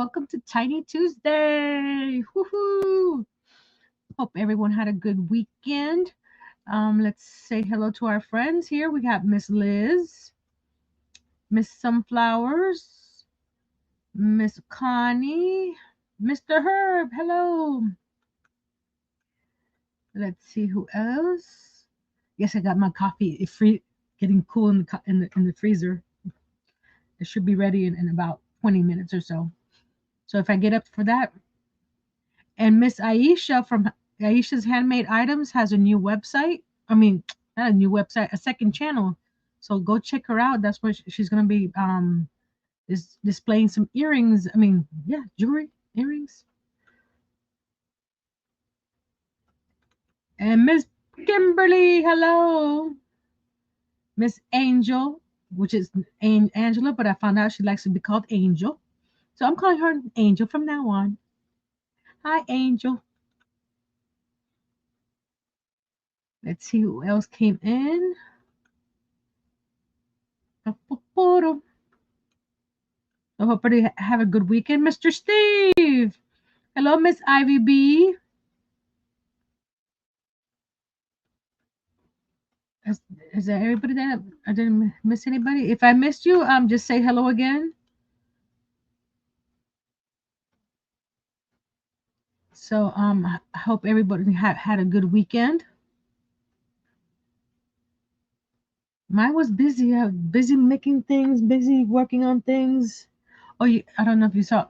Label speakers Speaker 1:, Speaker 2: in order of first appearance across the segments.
Speaker 1: welcome to Tiny Tuesday. Woohoo! Hope everyone had a good weekend. Let's say hello to our friends here. We got Miss Liz, Miss Sunflowers, Miss Connie, Mr. Herb. Hello. Let's see who else. Yes, I got my coffee. It's getting cool in the freezer. It should be ready in about 20 minutes or so. So if I get up for that. And Miss Aisha from Aisha's Handmade Items has a new website. I mean, not a new website, a second channel. So go check her out. That's where she's gonna be is displaying some earrings. I mean, yeah, jewelry, earrings. And Miss Kimberly, hello. Miss Angel, which is Angela, but I found out she likes to be called Angel. So I'm calling her Angel from now on. Hi, Angel. Let's see who else came in. I hope you have a good weekend. Mr. Steve. Hello, Miss Ivy B. Is there everybody that I didn't miss anybody? If I missed you, just say hello again. So I hope everybody had a good weekend. Mine was busy. I was busy making things, busy working on things. Oh, I don't know if you saw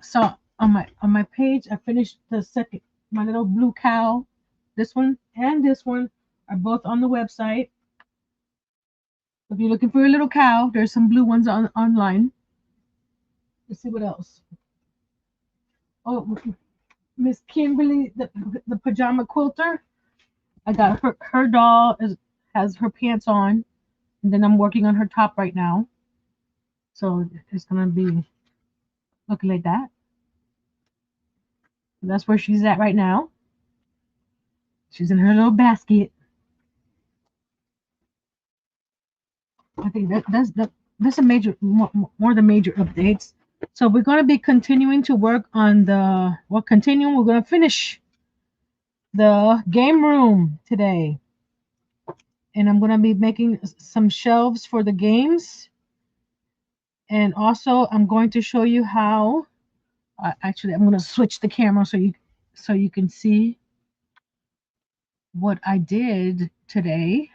Speaker 1: on my page. I finished my little blue cow. This one and this one are both on the website. If you're looking for a little cow, there's some blue ones online. Let's see what else. Oh, Miss Kimberly, the pajama quilter. I got her doll has her pants on, and then I'm working on her top right now. So it's gonna be looking like that. That's where she's at right now. She's in her little basket. I think that's a major more the major updates. So we're going to be continuing to work on we're going to finish the game room today. And I'm going to be making some shelves for the games. And also I'm going to show you how, actually I'm going to switch the camera so you can see what I did today.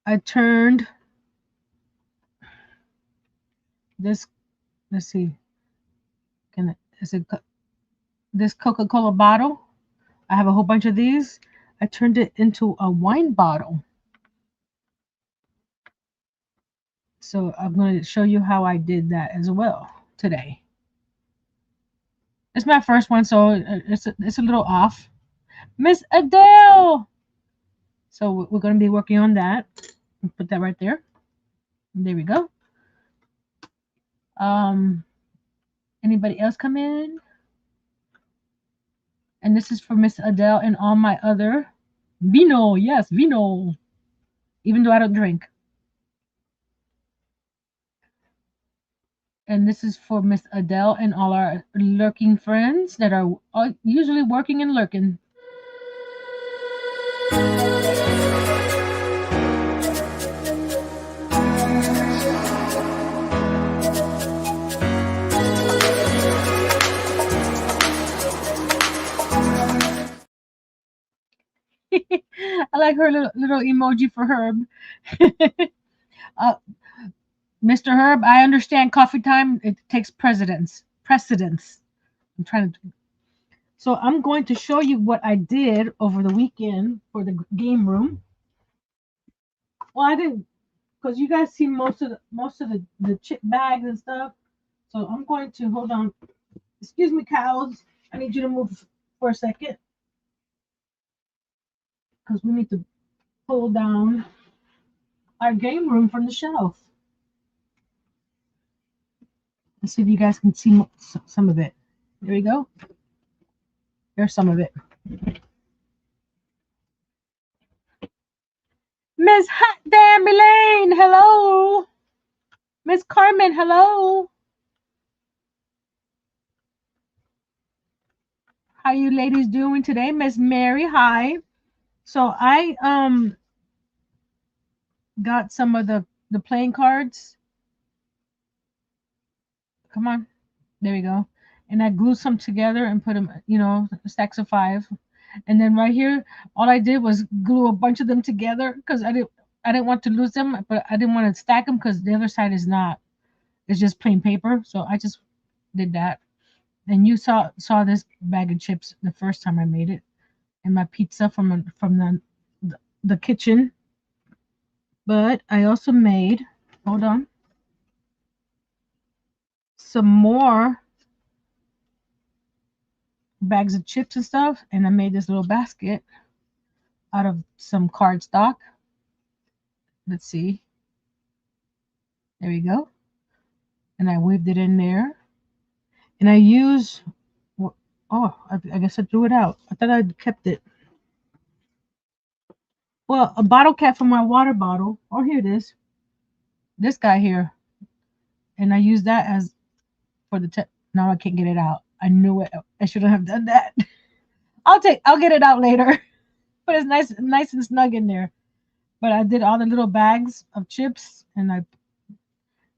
Speaker 1: I turned this, let's see, this Coca-Cola bottle. I have a whole bunch of these. I turned it into a wine bottle. So I'm going to show you how I did that as well today. It's my first one, so it's a little off. Miss Adele! So we're going to be working on that. Put that right there. There we go. Anybody else come in? And this is for Miss Adele and all my other vino. Yes, vino. Even though I don't drink. And this is for Miss Adele and all our lurking friends that are usually working and lurking. I like her little emoji for Herb. Mr. Herb, I understand coffee time. It takes precedence. I'm trying to. So I'm going to show you what I did over the weekend for the game room. Well, I didn't, because you guys see most of the chip bags and stuff. So I'm going to hold on. Excuse me, cows. I need you to move for a second, because we need to pull down our game room from the shelf. Let's see if you guys can see some of it. There we go. There's some of it. Miss Hot Damn Elaine, hello. Miss Carmen, hello. How you ladies doing today? Miss Mary, hi. So I got some of the playing cards. Come on. There we go. And I glued some together and put them, stacks of five. And then right here, all I did was glue a bunch of them together because I didn't want to lose them, but I didn't want to stack them because the other side is not. It's just plain paper. So I just did that. And you saw this bag of chips the first time I made it, and my pizza from the kitchen. But I also made, hold on, some more bags of chips and stuff, and I made this little basket out of some cardstock. Let's see. There we go. And I weaved it in there. And I use, oh, I guess I threw it out. I thought I'd kept it. Well, a bottle cap from my water bottle. Oh, here it is. This guy here. And I use that as for the tip. Now I can't get it out. I knew it. I shouldn't have done that. I'll get it out later. But it's nice and snug in there. But I did all the little bags of chips, and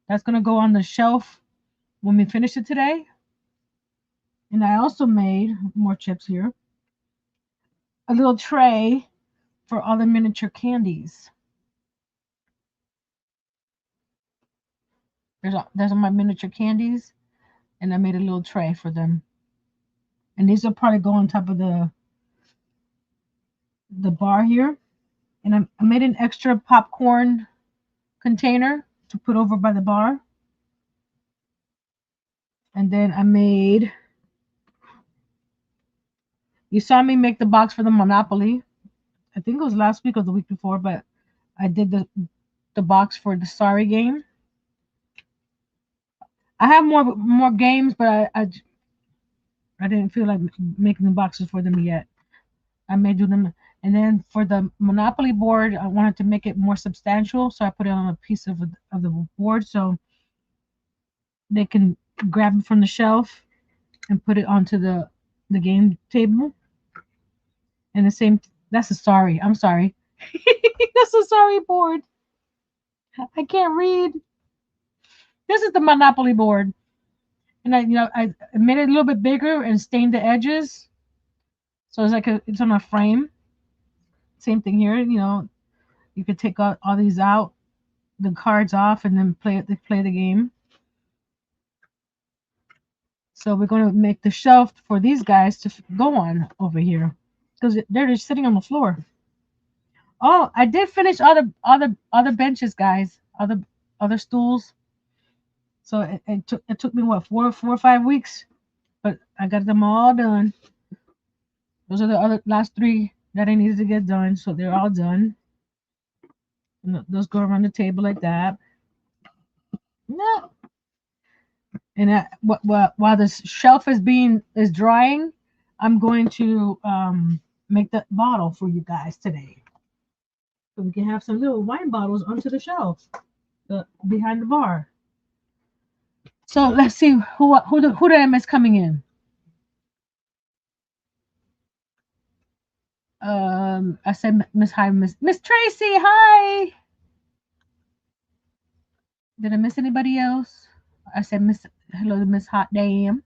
Speaker 1: that's gonna go on the shelf when we finish it today. And I also made more chips here. A little tray for all the miniature candies. There's all my miniature candies, and I made a little tray for them. And these will probably go on top of the bar here. And I made an extra popcorn container to put over by the bar. And then I made, you saw me make the box for the Monopoly. I think it was last week or the week before, but I did the box for the Sorry game. I have more games, but I didn't feel like making the boxes for them yet. I may do them. And then for the Monopoly board, I wanted to make it more substantial, so I put it on a piece of the board so they can grab it from the shelf and put it onto the game table. And the same, that's a sorry. I'm sorry. That's a sorry board. I can't read. This is the Monopoly board, and I made it a little bit bigger and stained the edges, so it's like it's on a frame. Same thing here. You could take all these out, the cards off, and then play the game. So we're going to make the shelf for these guys to go on over here because they're just sitting on the floor. Oh, I did finish other benches, guys. Other stools. So it took me what 4 or 5 weeks, but I got them all done. Those are the other last three that I needed to get done, so they're all done. And those go around the table like that. No. And while this shelf is drying, I'm going to make the bottle for you guys today, so we can have some little wine bottles onto the shelf behind the bar. So let's see who did I miss coming in. I said Miss Hi, Miss Tracy. Hi. Did I miss anybody else? I said Miss Hello to Miss Hot Damn.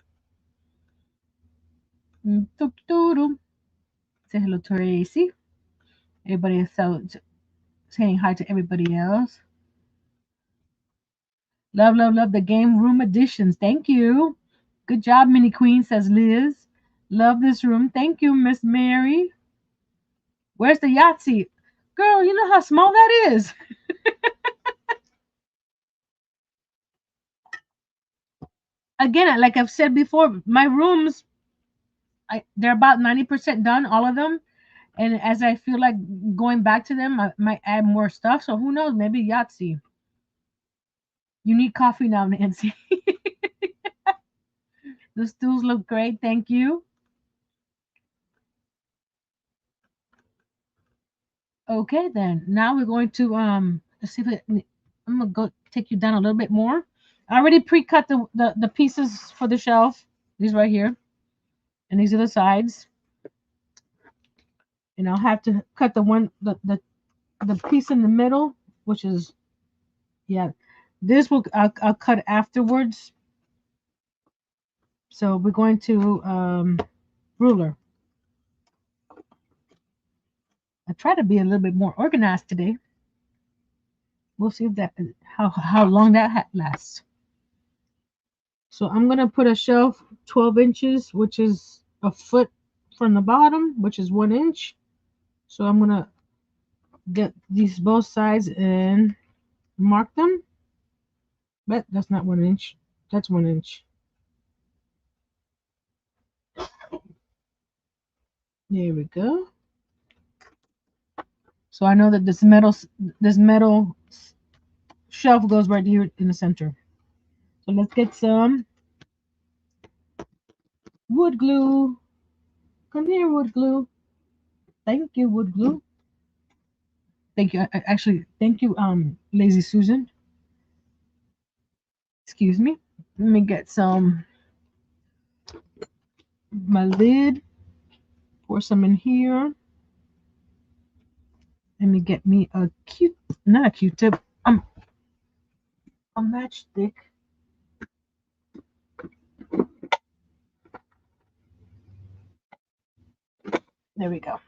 Speaker 1: Say hello to Tracy. Everybody is saying hi to everybody else. Love, love, love the game room editions. Thank you. Good job, Mini Queen, says Liz. Love this room. Thank you, Miss Mary. Where's the Yahtzee? Girl, you know how small that is. Again, like I've said before, my rooms, they're about 90% done, all of them. And as I feel like going back to them, I might add more stuff. So who knows? Maybe Yahtzee. You need coffee now, Nancy. The stools look great. Thank you. Okay, then. Now we're going to let's see if I'm gonna go take you down a little bit more. I already pre-cut the pieces for the shelf. These right here. And these are the sides. And I'll have to cut the piece in the middle, which is, yeah, this will I'll cut afterwards. So we're going to ruler. I try to be a little bit more organized today. We'll see if that how long that lasts. So I'm gonna put a shelf 12 inches, which is a foot from the bottom, which is 1 inch. So I'm gonna get these both sides and mark them. But that's not 1 inch. That's 1 inch. There we go. So I know that this metal shelf goes right here in the center. So let's get some wood glue. Come here, wood glue. Thank you, wood glue. Thank you. Actually, thank you, Lazy Susan. Excuse me. Let me get my lid. Pour some in here. Let me get me not a Q-tip. A matchstick. There we go.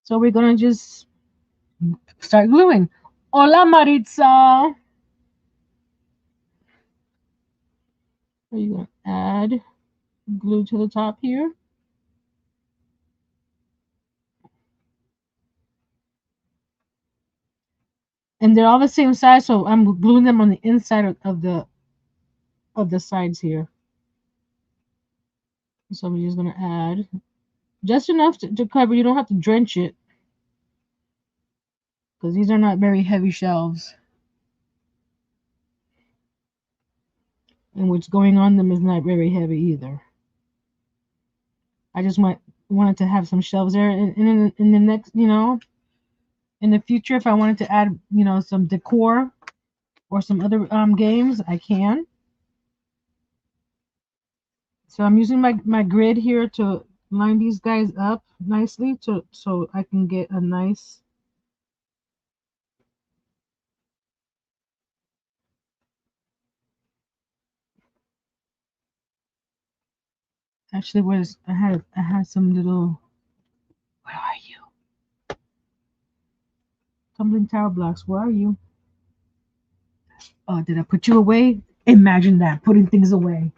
Speaker 1: So we're gonna just start gluing. Hola, Maritza. Are you gonna add glue to the top here? And they're all the same size, so I'm gluing them on the inside of the sides here. So we're just gonna add just enough to cover. You don't have to drench it because these are not very heavy shelves, and what's going on them is not very heavy either. I just wanted to have some shelves there, and in the next, in the future, if I wanted to add, some decor or some other games, I can. So I'm using my grid here to line these guys up nicely so I can get a nice. Actually, I had some little. Where are you? Tumbling tower blocks. Where are you? Oh, did I put you away? Imagine that, putting things away.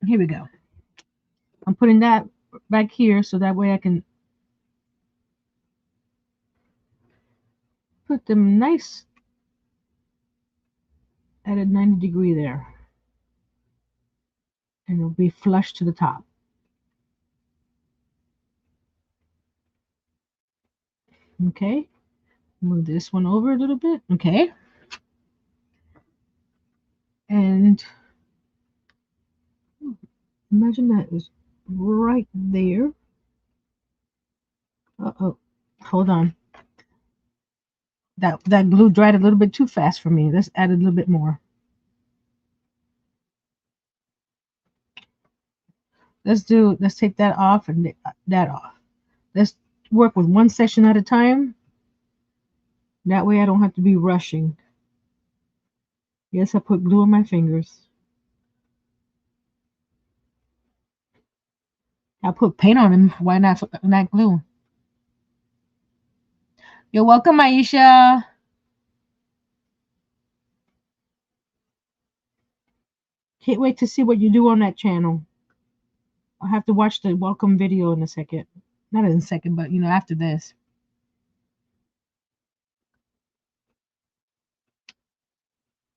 Speaker 1: Here we go. I'm putting that back here so that way I can put them nice at a 90-degree there. And it'll be flush to the top. Okay. Move this one over a little bit. Okay. And imagine that is right there. Uh-oh. Hold on. That glue dried a little bit too fast for me. Let's add a little bit more. Let's take that off and that off. Let's work with one section at a time. That way I don't have to be rushing. Yes, I put glue on my fingers. I put paint on them. Why not glue? You're welcome, Aisha. Can't wait to see what you do on that channel. I'll have to watch the welcome video in a second. Not in a second, but after this.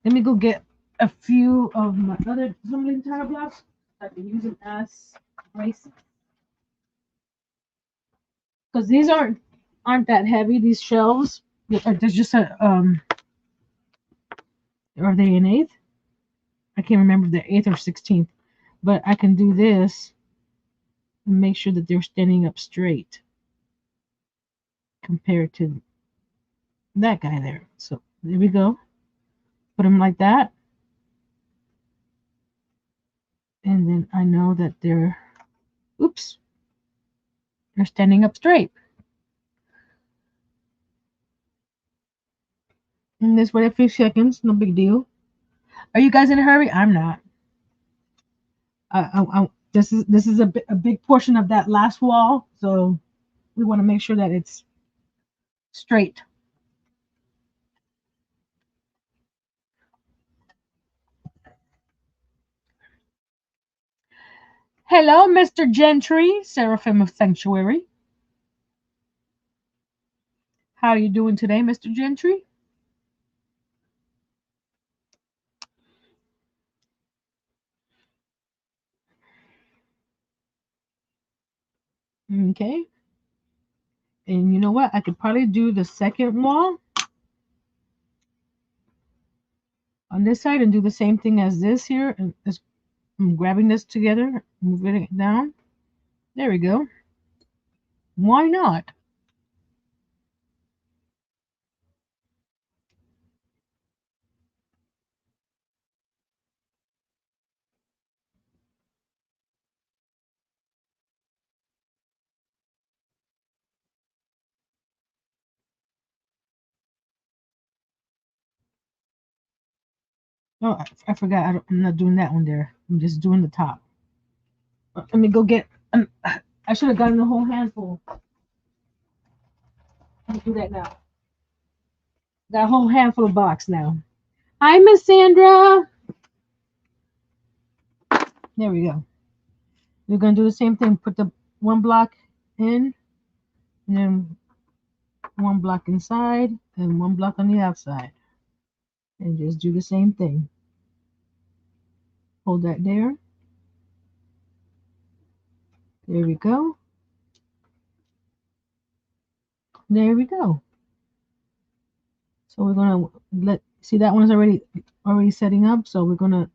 Speaker 1: Let me go get a few of my other tumbling tile blocks. I can use them as braces. Because these aren't that heavy. These shelves. There's just are they an eighth? I can't remember the 8th or 16th, but I can do this and make sure that they're standing up straight compared to that guy there. So there we go. Put them like that. And then I know that oops, they're standing up straight. And this wait a few seconds, no big deal. Are you guys in a hurry? I'm not. This is a big portion of that last wall, so we want to make sure that it's straight. Hello, Mr. Gentry, Seraphim of Sanctuary. How are you doing today, Mr. Gentry? Okay. And you know what? I could probably do the second wall on this side and do the same thing as this here. And I'm grabbing this together, moving it down. There we go. Why not? Oh, I forgot. I'm not doing that one there. I'm just doing the top. Let me go get. I should have gotten a whole handful. Let me do that now. Got a whole handful of box now. Hi, Miss Sandra. There we go. We're gonna do the same thing. Put the one block in, and then one block inside, and one block on the outside, and just do the same thing. Hold that there. There we go. There we go. So we're gonna see that one's already setting up. So we're gonna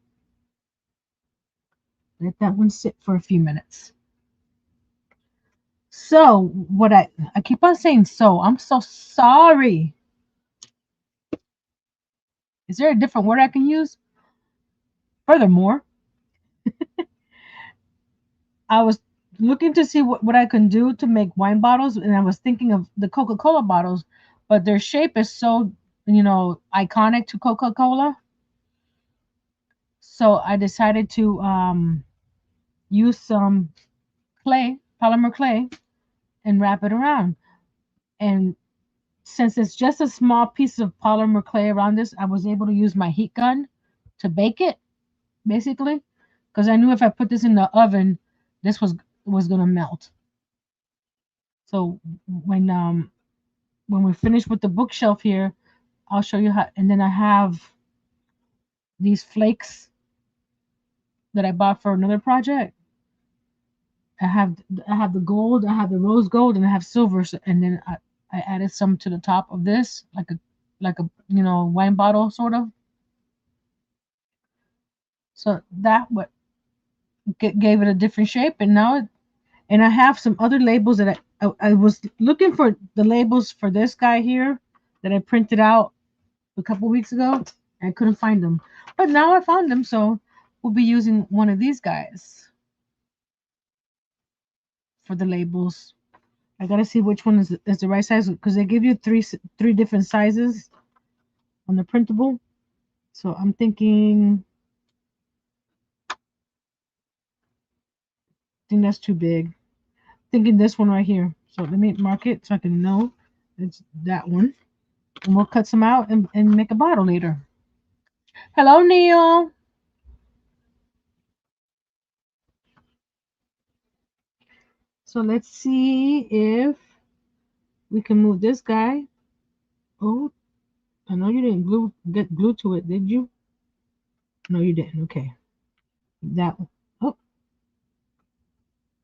Speaker 1: let that one sit for a few minutes. So what I keep on saying so. I'm so sorry. Is there a different word I can use? Furthermore, I was looking to see what I can do to make wine bottles, and I was thinking of the Coca-Cola bottles, but their shape is so, iconic to Coca-Cola. So I decided to use some clay, polymer clay, and wrap it around. And since it's just a small piece of polymer clay around this, I was able to use my heat gun to bake it, basically, because I knew if I put this in the oven, this was gonna melt. So when we're finished with the bookshelf here, I'll show you how. And then I have these flakes that I bought for another project. I have I have the gold, I have the rose gold, and I have silver. And then I added some to the top of this, like a wine bottle sort of. So that what gave it a different shape, and and I have some other labels that I was looking for the labels for this guy here that I printed out a couple weeks ago. I couldn't find them, but now I found them, so we'll be using one of these guys for the labels. I gotta see which one is the right size because they give you three different sizes on the printable. So I'm thinking, I think that's too big. Thinking this one right here. So let me mark it so I can know it's that one. And we'll cut some out and make a bottle later. Hello, Neil. So let's see if we can move this guy. Oh, I know you didn't get glue to it, did you? No, you didn't. Okay. That one. Oh,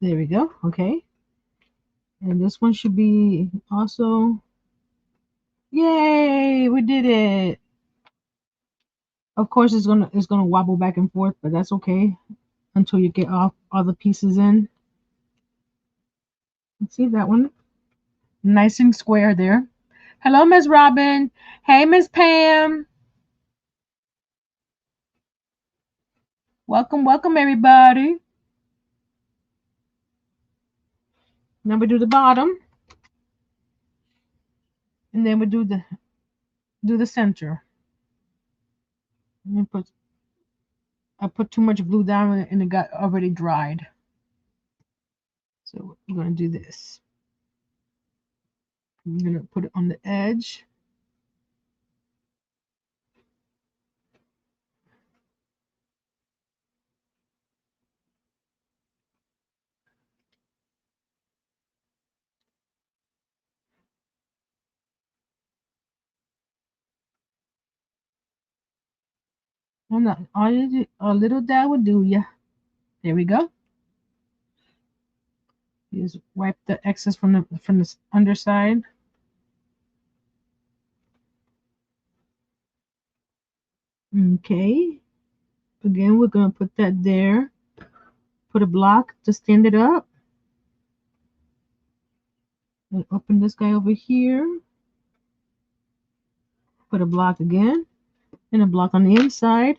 Speaker 1: there we go. Okay. And this one should be also. Yay! We did it. Of course, it's gonna wobble back and forth, but that's okay until you get all the pieces in. See that one? Nice and square there. Hello, Miss Robin. Hey, Miss Pam. Welcome, welcome, everybody. Now we do the bottom, and then we do the center. I put too much glue down and it got already dried. So we're gonna do this. I'm gonna put it on the edge. And a little dab will do ya. There we go. Just wipe the excess from the underside. Okay. Again, we're gonna put that there. Put a block to stand it up. And open this guy over here. Put a block again. And a block on the inside.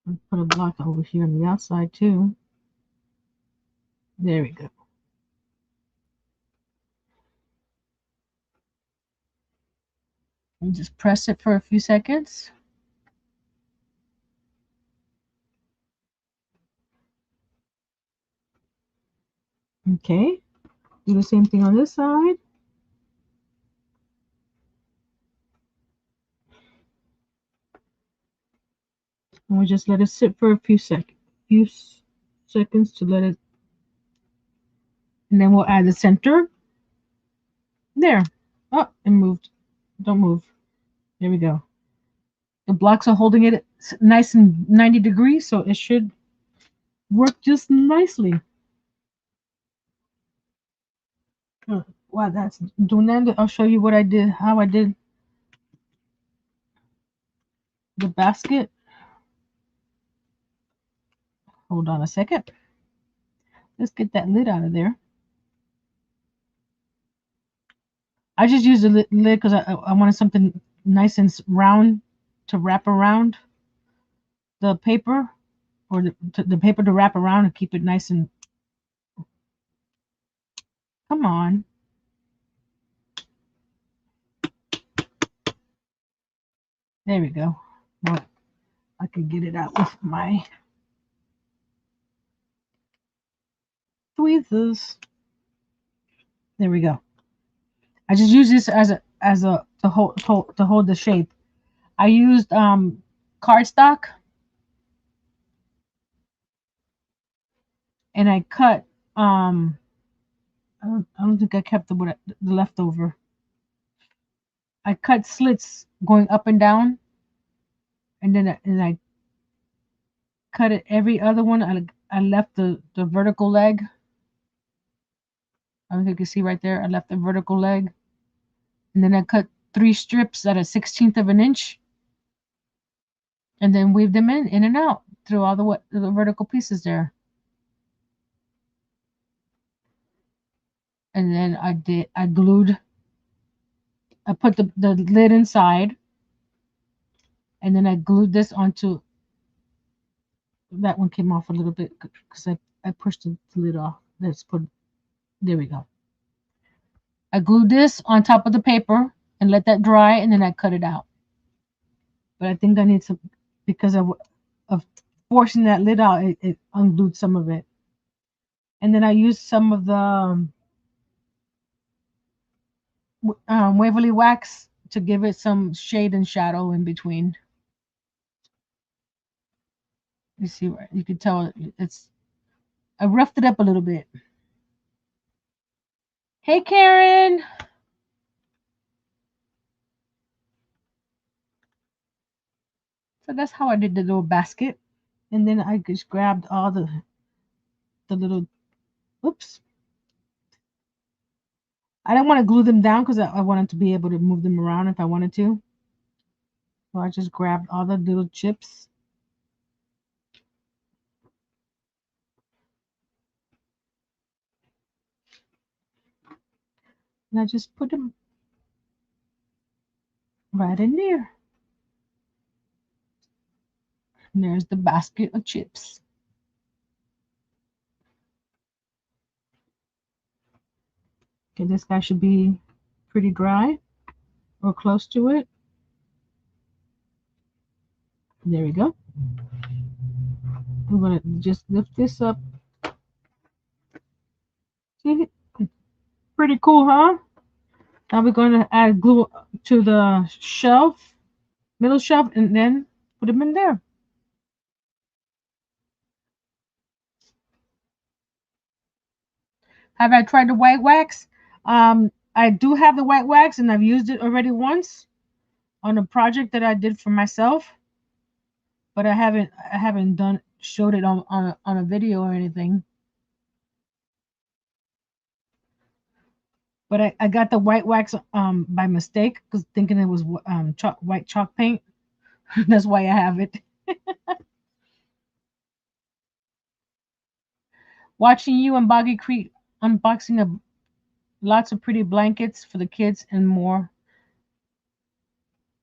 Speaker 1: And put a block over here on the outside too. There we go. And just press it for a few seconds. Okay. Do the same thing on this side. And we just let it sit for a few seconds to let it, and then we'll add the center. There. Oh, it moved. Don't move. There we go. The blocks are holding it nice and 90 degrees, so it should work just nicely. While that's doing that, I'll show you what I did, how I did the basket. Hold on a second. Let's get that lid out of there. I just used the lid because I wanted something nice and round to wrap around the paper, or the paper to wrap around and keep it nice and. Come on. There we go. Now I can get it out with my tweezers. There we go. I just use this as a to hold the shape. I used cardstock, and I cut I don't think I kept the leftover. I cut slits going up and down, and then I cut it every other one. I left the vertical leg. I don't think you can see right there. I left the vertical leg, and then I cut 3 strips at a 16th of an inch, and then weave them in and out through all the vertical pieces there. And then I glued. I put the lid inside, and then I glued this onto. That one came off a little bit because I pushed the lid off. Let's put. There we go. I glued this on top of the paper and let that dry, and then I cut it out. But I think I need some, because of forcing that lid out, it unglued some of it. And then I used some of the Waverly wax to give it some shade and shadow in between. You see, you can tell I roughed it up a little bit. Hey, Karen. So that's how I did the little basket. And then I just grabbed all the little, oops. I don't want to glue them down because I wanted to be able to move them around if I wanted to. So I just grabbed all the little chips. And I just put them right in there. And there's the basket of chips. Okay, this guy should be pretty dry or close to it. There we go. I'm gonna just lift this up. See, pretty cool, huh? Now we're gonna add glue to the shelf, middle shelf, and then put them in there. Have I tried the white wax? I do have the white wax, and I've used it already once on a project that I did for myself, but I haven't done showed it on a video or anything. But I got the white wax by mistake because thinking it was white chalk paint. That's why I have it. Watching you and Boggy Creek unboxing of lots of pretty blankets for the kids and more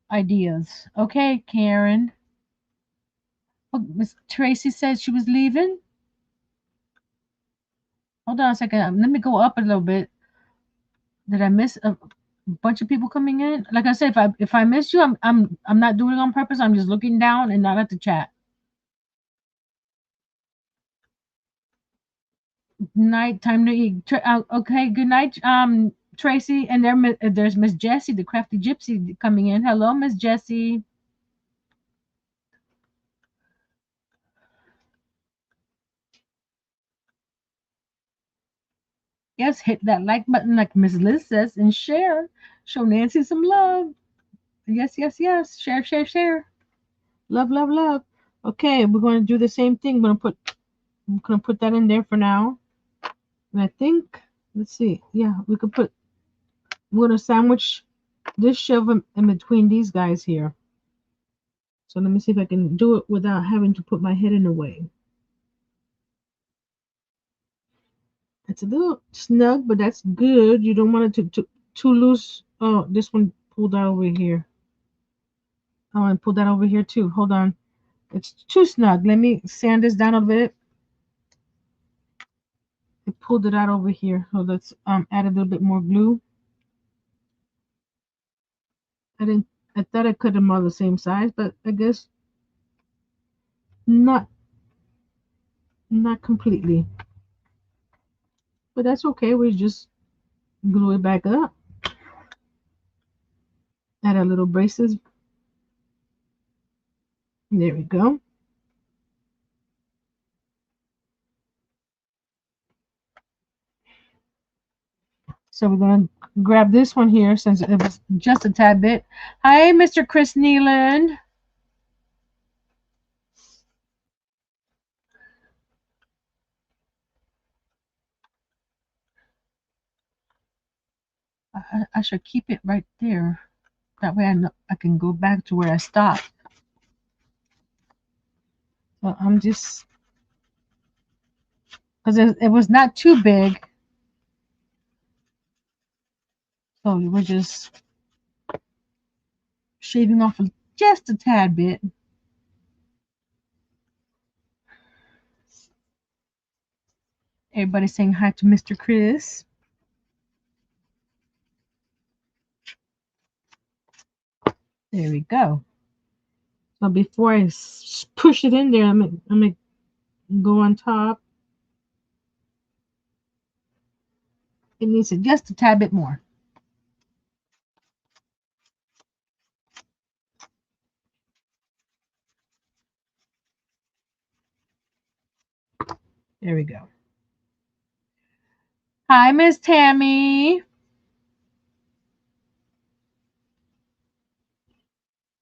Speaker 1: ideas. Okay, Karen. Oh, Miss Tracy said she was leaving. Hold on a second. Let me go up a little bit. Did I miss a bunch of people coming in? Like I said, if I miss you, I'm not doing it on purpose. I'm just looking down and not at the chat. Night, time to eat. Okay, good night, Tracy. And there's Miss Jessie, the crafty gypsy, coming in. Hello, Miss Jessie. Yes, hit that like button, like Miss Liz says, and share. Show Nancy some love. Yes, yes, yes. Share, share, share. Love, love, love. Okay, we're going to do the same thing. I'm gonna put that in there for now. And I think, let's see. Yeah, we're gonna sandwich this shelf in between these guys here. So let me see if I can do it without having to put my head in the way. It's a little snug, but that's good. You don't want it too loose. Oh, this one pulled out over here. I want to pull that over here too. Hold on. It's too snug. Let me sand this down a bit. I pulled it out over here. So let's add a little bit more glue. I didn't. I thought I cut them all the same size, but I guess not. Not completely. But that's okay. We just glue it back up. Add our little braces. There we go. So we're gonna grab this one here since it was just a tad bit. Hi, Mr. Chris Nealand. I should keep it right there. That way I can go back to where I stopped. So I'm just, because it was not too big. So we were just shaving off just a tad bit. Everybody saying hi to Mr. Chris. There we go. So before I push it in there, I'm gonna go on top. It needs just a tad bit more. There we go. Hi, Miss Tammy.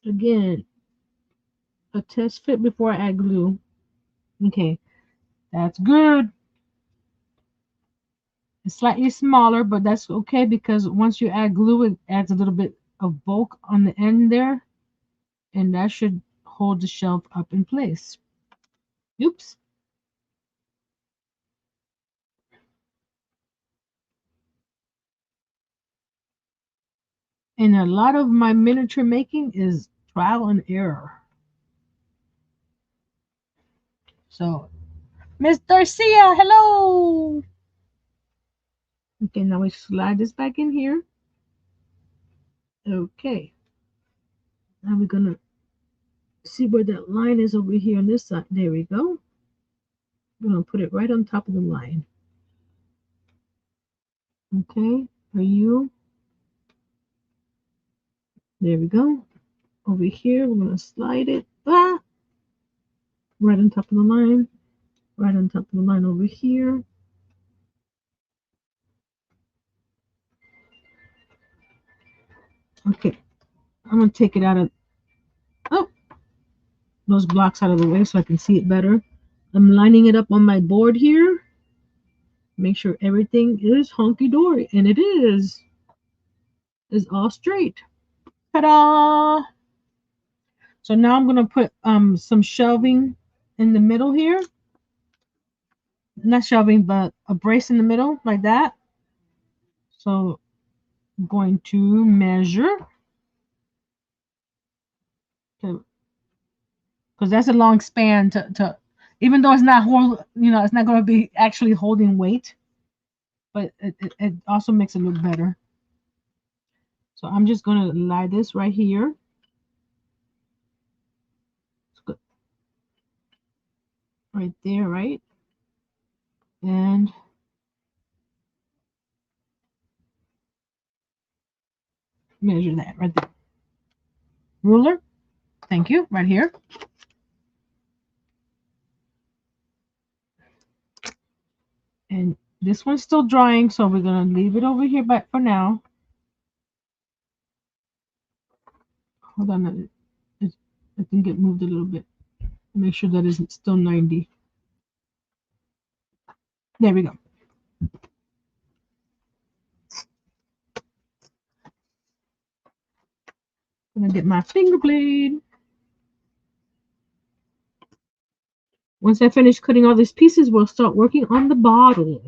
Speaker 1: Again, a test fit before I add glue. Okay, that's good. It's slightly smaller, but that's okay because once you add glue, it adds a little bit of bulk on the end there, and that should hold the shelf up in place. Oops. And a lot of my miniature making is trial and error. So, Miss Garcia, hello. Okay, now we slide this back in here. Okay, now we're gonna see where that line is over here on this side. There we go. We're gonna put it right on top of the line. Okay, are you? There we go. Over here, we're gonna slide it. Right on top of the line. Right on top of the line over here. Okay, I'm gonna take it out of oh those blocks out of the way so I can see it better. I'm lining it up on my board here. Make sure everything is honky dory, and it is. Is all straight. Ta-da! So now I'm gonna put some shelving in the middle here. Not shelving, but a brace in the middle like that. So I'm going to measure because that's a long span to even though it's not it's not going to be actually holding weight, but it also makes it look better. So I'm just going to lie this right here. Right there, right? And measure that right there. Ruler, thank you, right here. And this one's still drying, so we're going to leave it over here but for now. Hold on, I think it moved a little bit. Make sure that isn't still 90. There we go. I'm going to get my finger blade. Once I finish cutting all these pieces, we'll start working on the bottle.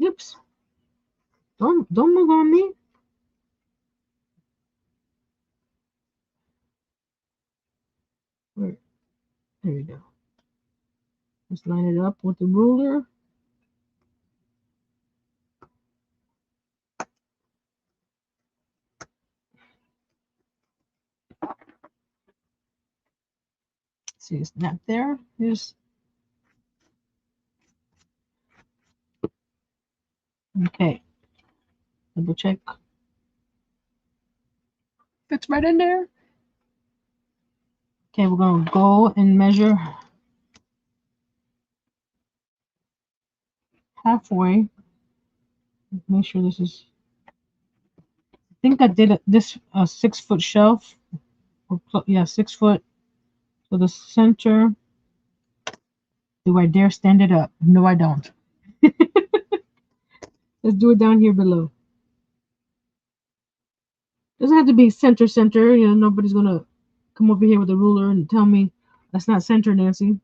Speaker 1: Oops. Don't move on me. There we go. Just line it up with the ruler. See, it's not there. Here's okay. Double check. Fits right in there. Okay, we're gonna go and measure halfway. Make sure this is. I think I did this 6-foot shelf. Yeah, 6 foot. So the center. Do I dare stand it up? No, I don't. Let's do it down here below. Doesn't have to be center. Nobody's gonna come over here with a ruler and tell me that's not center, Nancy.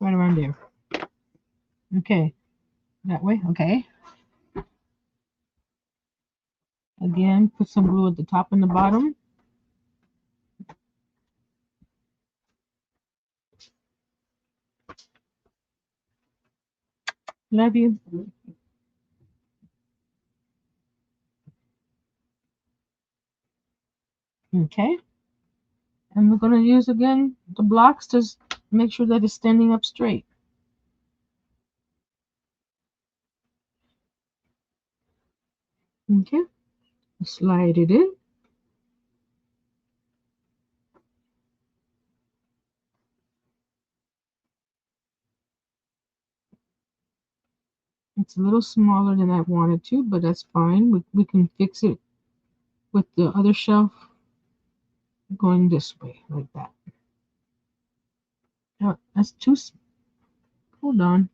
Speaker 1: Right around there. Okay. That way. Okay. Again, put some glue at the top and the bottom. Love you. Okay. And we're going to use again the blocks to make sure that it's standing up straight. Okay. Slide it in. It's a little smaller than I wanted to, but that's fine. We can fix it with the other shelf going this way, like that. Oh, that's too. Hold on.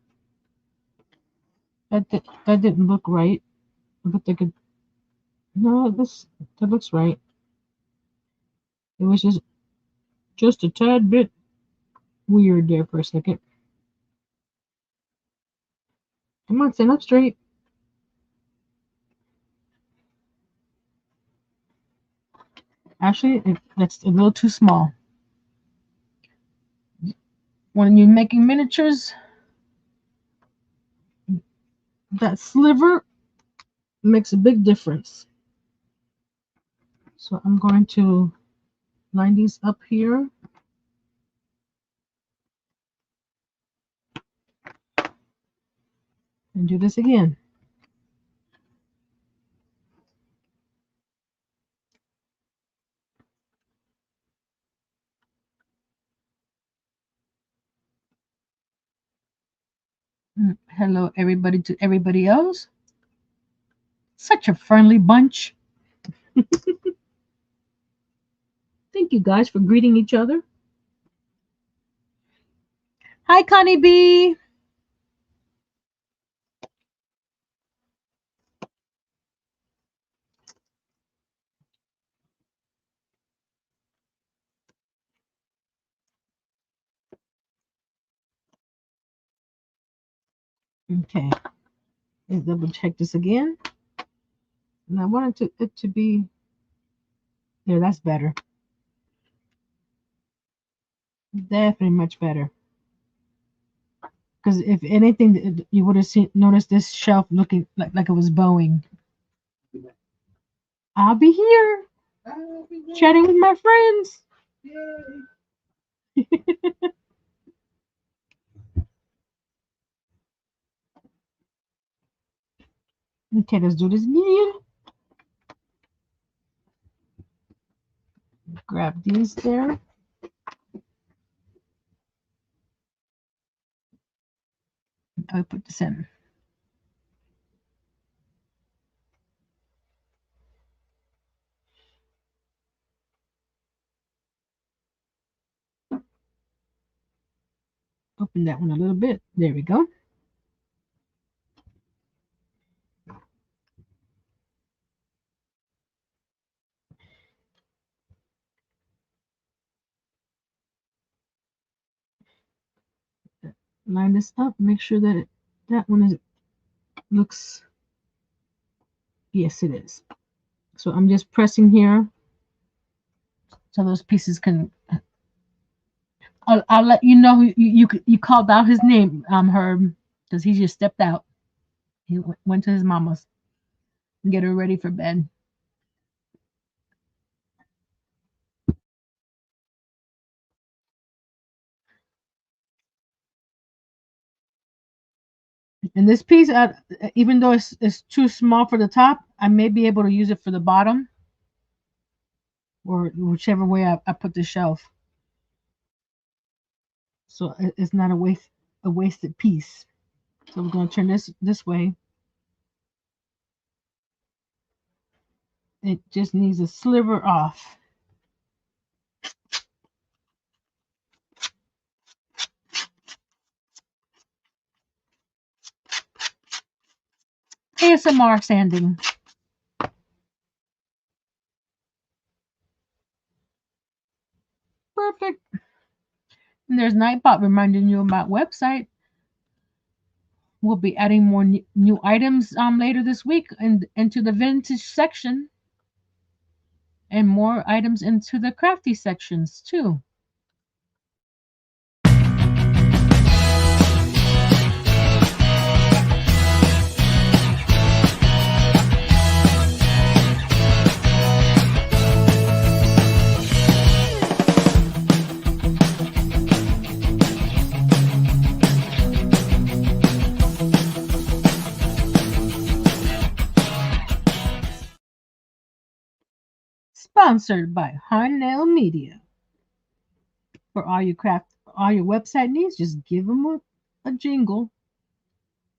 Speaker 1: That didn't look right. It looked like a. No, that looks right. It was just a tad bit weird there for a second. Come on, stand up straight. Actually, that's a little too small. When you're making miniatures, that sliver makes a big difference. So I'm going to line these up here. And do this again. Hello, everybody, to everybody else. Such a friendly bunch. Thank you guys for greeting each other. Hi, Connie B. Okay, let's double check this again. And I wanted it to be there. That's better. Definitely much better. Because if anything, you would have noticed this shelf looking like it was bowing. I'll be here chatting with my friends. Okay, let's do this again. Grab these there. I'll put this in. Open that one a little bit. There we go. Line this up. Make sure that that one looks. Yes, it is. So I'm just pressing here so those pieces can. I'll let you know you called out his name, Herb, because he just stepped out. He went to his mama's and get her ready for bed. And this piece, even though it's too small for the top, I may be able to use it for the bottom or whichever way I put the shelf. So it's not a wasted piece. So we're going to turn this way. It just needs a sliver off. ASMR sanding. Perfect. And there's Nightbot reminding you about website. We'll be adding more new items later this week and into the vintage section, and more items into the crafty sections too. Sponsored by Harnell Media. For all your website needs, just give them a jingle.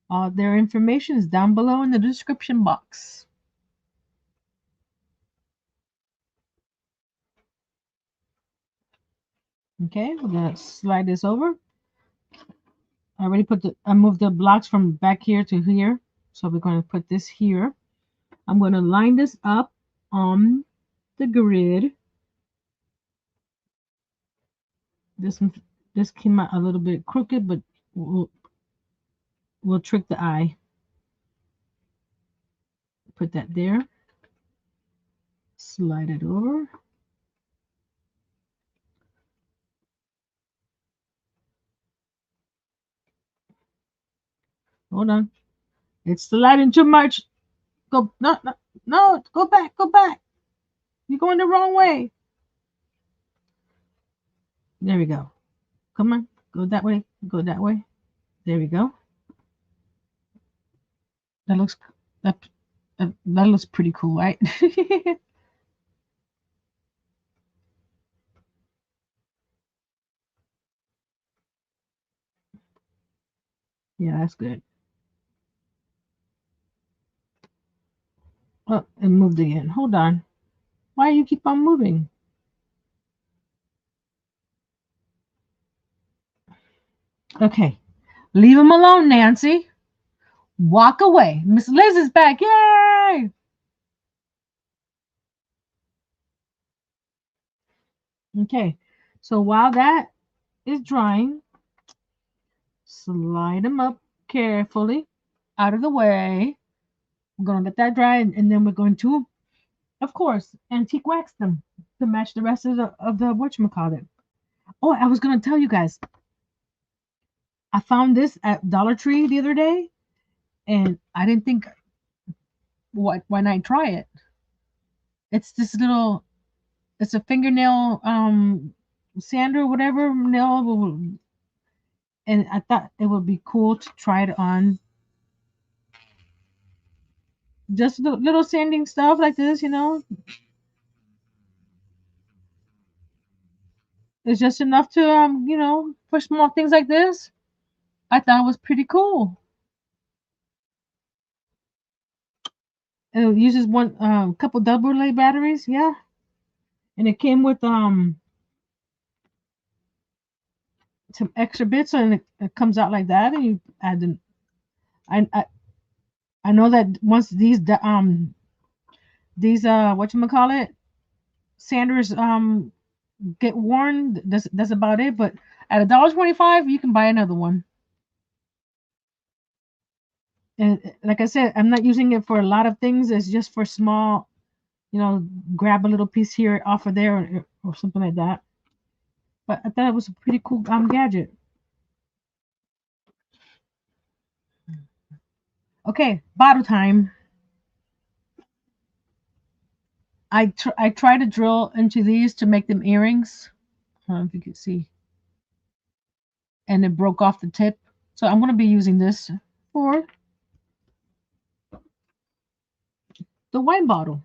Speaker 1: All their information is down below in the description box. Okay, we're gonna slide this over. I moved the blocks from back here to here. So we're gonna put this here. I'm gonna line this up on the grid. This one, this came out a little bit crooked, but we'll trick the eye. Put that there. Slide it over. Hold on. It's sliding too much. Go no no no. Go back. Go back. You're going the wrong way. There we go. Come on. Go that way. Go that way. There we go. That looks that that looks pretty cool, right? Yeah, that's good. Oh, it moved again. Hold on. Why you keep on moving? Okay. Leave him alone, Nancy. Walk away. Miss Liz is back. Yay! Okay. So while that is drying, slide them up carefully out of the way. We're going to let that dry, and then we're going to, of course, antique wax them to match the rest of the whatchamacallit. Oh, I was going to tell you guys, I found this at Dollar Tree the other day, and I didn't think, why not try it? It's this little, it's a fingernail sander, whatever nail, and I thought it would be cool to try it on. Just little sanding stuff like this, it's just enough to for small things like this. I thought it was pretty cool. And it uses one couple double A batteries, yeah. And it came with some extra bits, and it comes out like that, and you add the. I I, I know that once these whatchamacallit sanders get worn, that's about it. But at $1.25, you can buy another one. And like I said, I'm not using it for a lot of things. It's just for small, grab a little piece here off of there, or something like that. But I thought it was a pretty cool gadget. Okay, bottle time. I try to drill into these to make them earrings. I don't know if you can see, and it broke off the tip. So I'm going to be using this for the wine bottle.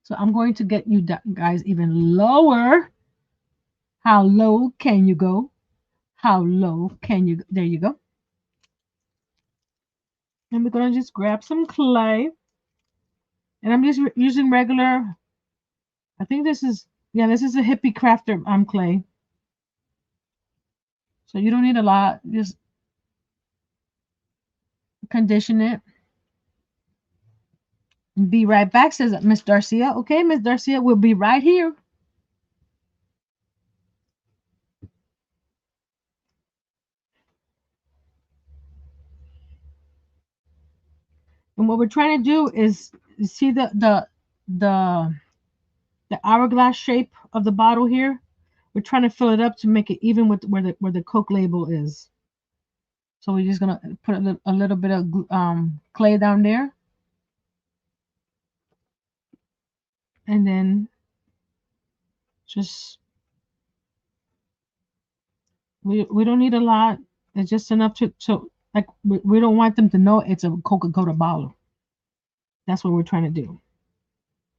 Speaker 1: So I'm going to get you guys even lower. How low can you go? How low can you? There you go. And we're going to just grab some clay. And I'm just using regular, I think this is a hippie crafter clay. So you don't need a lot. Just condition it. Be right back, says Miss Darcia. Okay, Miss Darcia, we'll be right here. And what we're trying to do is see the the hourglass shape of the bottle here. We're trying to fill it up to make it even with where the Coke label is. So we're just gonna put a little bit of clay down there, and then just we don't need a lot. It's just enough to like we don't want them to know it's a Coca-Cola bottle. That's what we're trying to do.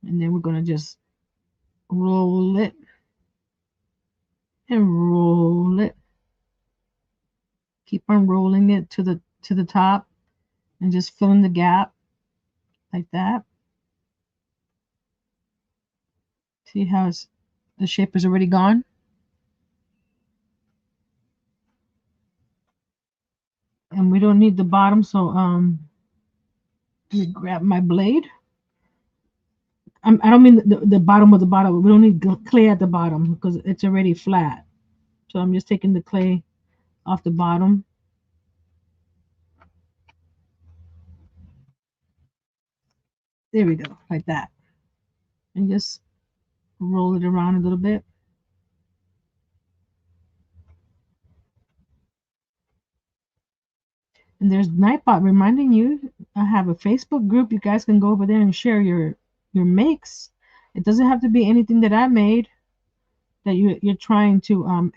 Speaker 1: And then we're gonna just roll it and roll it. Keep on rolling it to the top and just filling the gap like that See how the shape is already gone? And we don't need the bottom, so you grab my blade. I don't mean the bottom of the bottle. We don't need clay at the bottom because it's already flat. So I'm just taking the clay off the bottom. There we go, like that. And just roll it around a little bit. And there's Nightbot reminding you I have a Facebook group. You guys can go over there and share your makes. It doesn't have to be anything that I made that you're trying to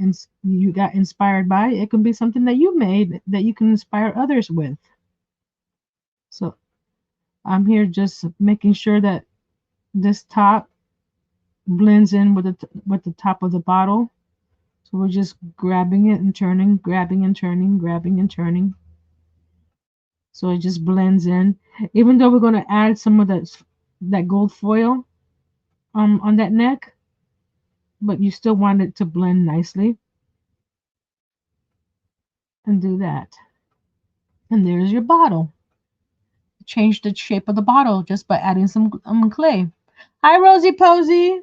Speaker 1: you got inspired by. It can be something that you made that you can inspire others with. So I'm here just making sure that this top blends in with the top of the bottle. So we're just grabbing it and turning, grabbing and turning, grabbing and turning. So it just blends in. Even though we're going to add some of that gold foil on that neck, but you still want it to blend nicely. And do that. And there's your bottle. Change the shape of the bottle just by adding some clay. Hi, Rosie Posey.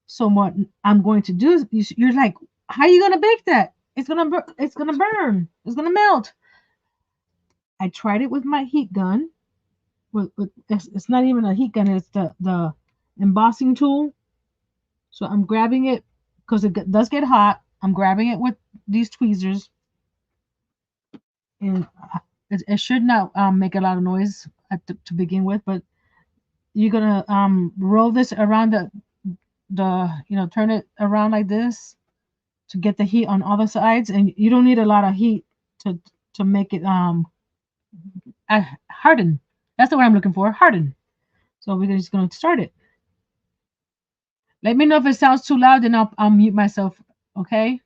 Speaker 1: So what I'm going to do is you're like, how are you gonna bake that? It's gonna burn. It's gonna melt. I tried it with my heat gun. It's not even a heat gun. It's the embossing tool. So I'm grabbing it because does get hot. I'm grabbing it with these tweezers, and it should not make a lot of noise to begin with. But you're gonna roll this around turn it around like this to get the heat on all the sides, and you don't need a lot of heat to make it harden. That's the word I'm looking for, harden. So we're just going to start it. Let me know if it sounds too loud, and I'll mute myself. Okay.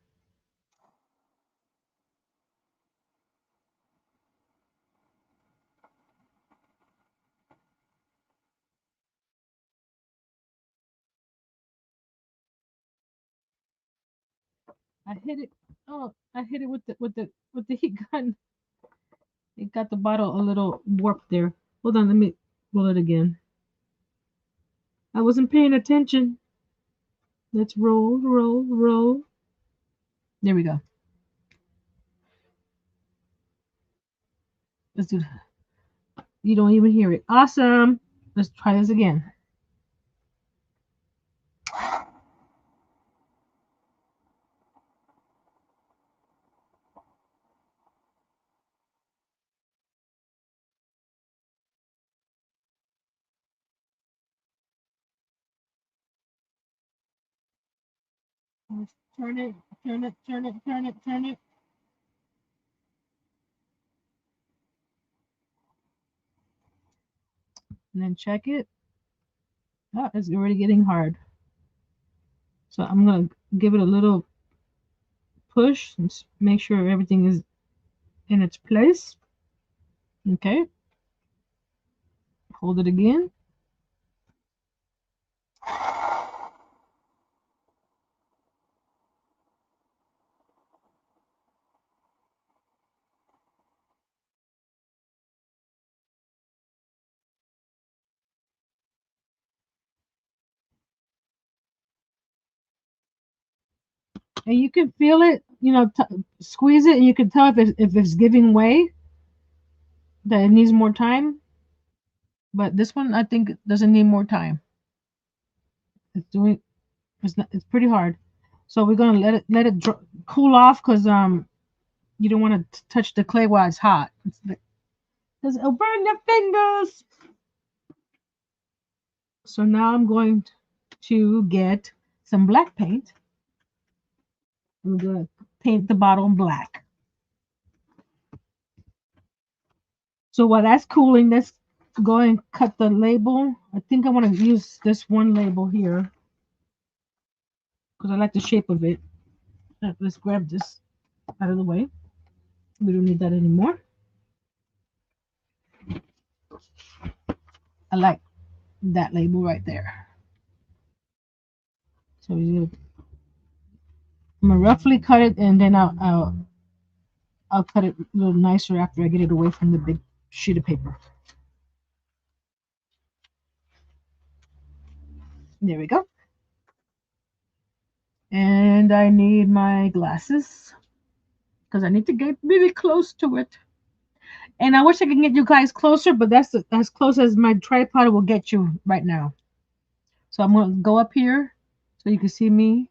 Speaker 1: I hit it. Oh, I hit it with the heat gun. It got the bottle a little warped there. Hold on, let me roll it again. I wasn't paying attention. Let's roll, roll, roll. There we go. Let's do. You don't even hear it. Awesome. Let's try this again. Let's turn it, turn it, turn it, turn it, turn it. And then check it. Oh, it's already getting hard. So I'm going to give it a little push and make sure everything is in its place. Okay. Hold it again. And you can feel it, squeeze it, and you can tell if it's giving way, that it needs more time. But this one, I think, doesn't need more time. It's doing, it's pretty hard. So we're gonna let it cool off because you don't want to touch the clay while it's hot. Because it'll burn your fingers. So now I'm going to get some black paint. I'm going to paint the bottom black. So while that's cooling, let's go and cut the label. I think I want to use this one label here because I like the shape of it. Let's grab this out of the way. We don't need that anymore. I like that label right there. So I'm gonna roughly cut it, and then I'll cut it a little nicer after I get it away from the big sheet of paper. There we go. And I need my glasses because I need to get really close to it. And I wish I could get you guys closer, but that's as close as my tripod will get you right now. So I'm gonna go up here so you can see me.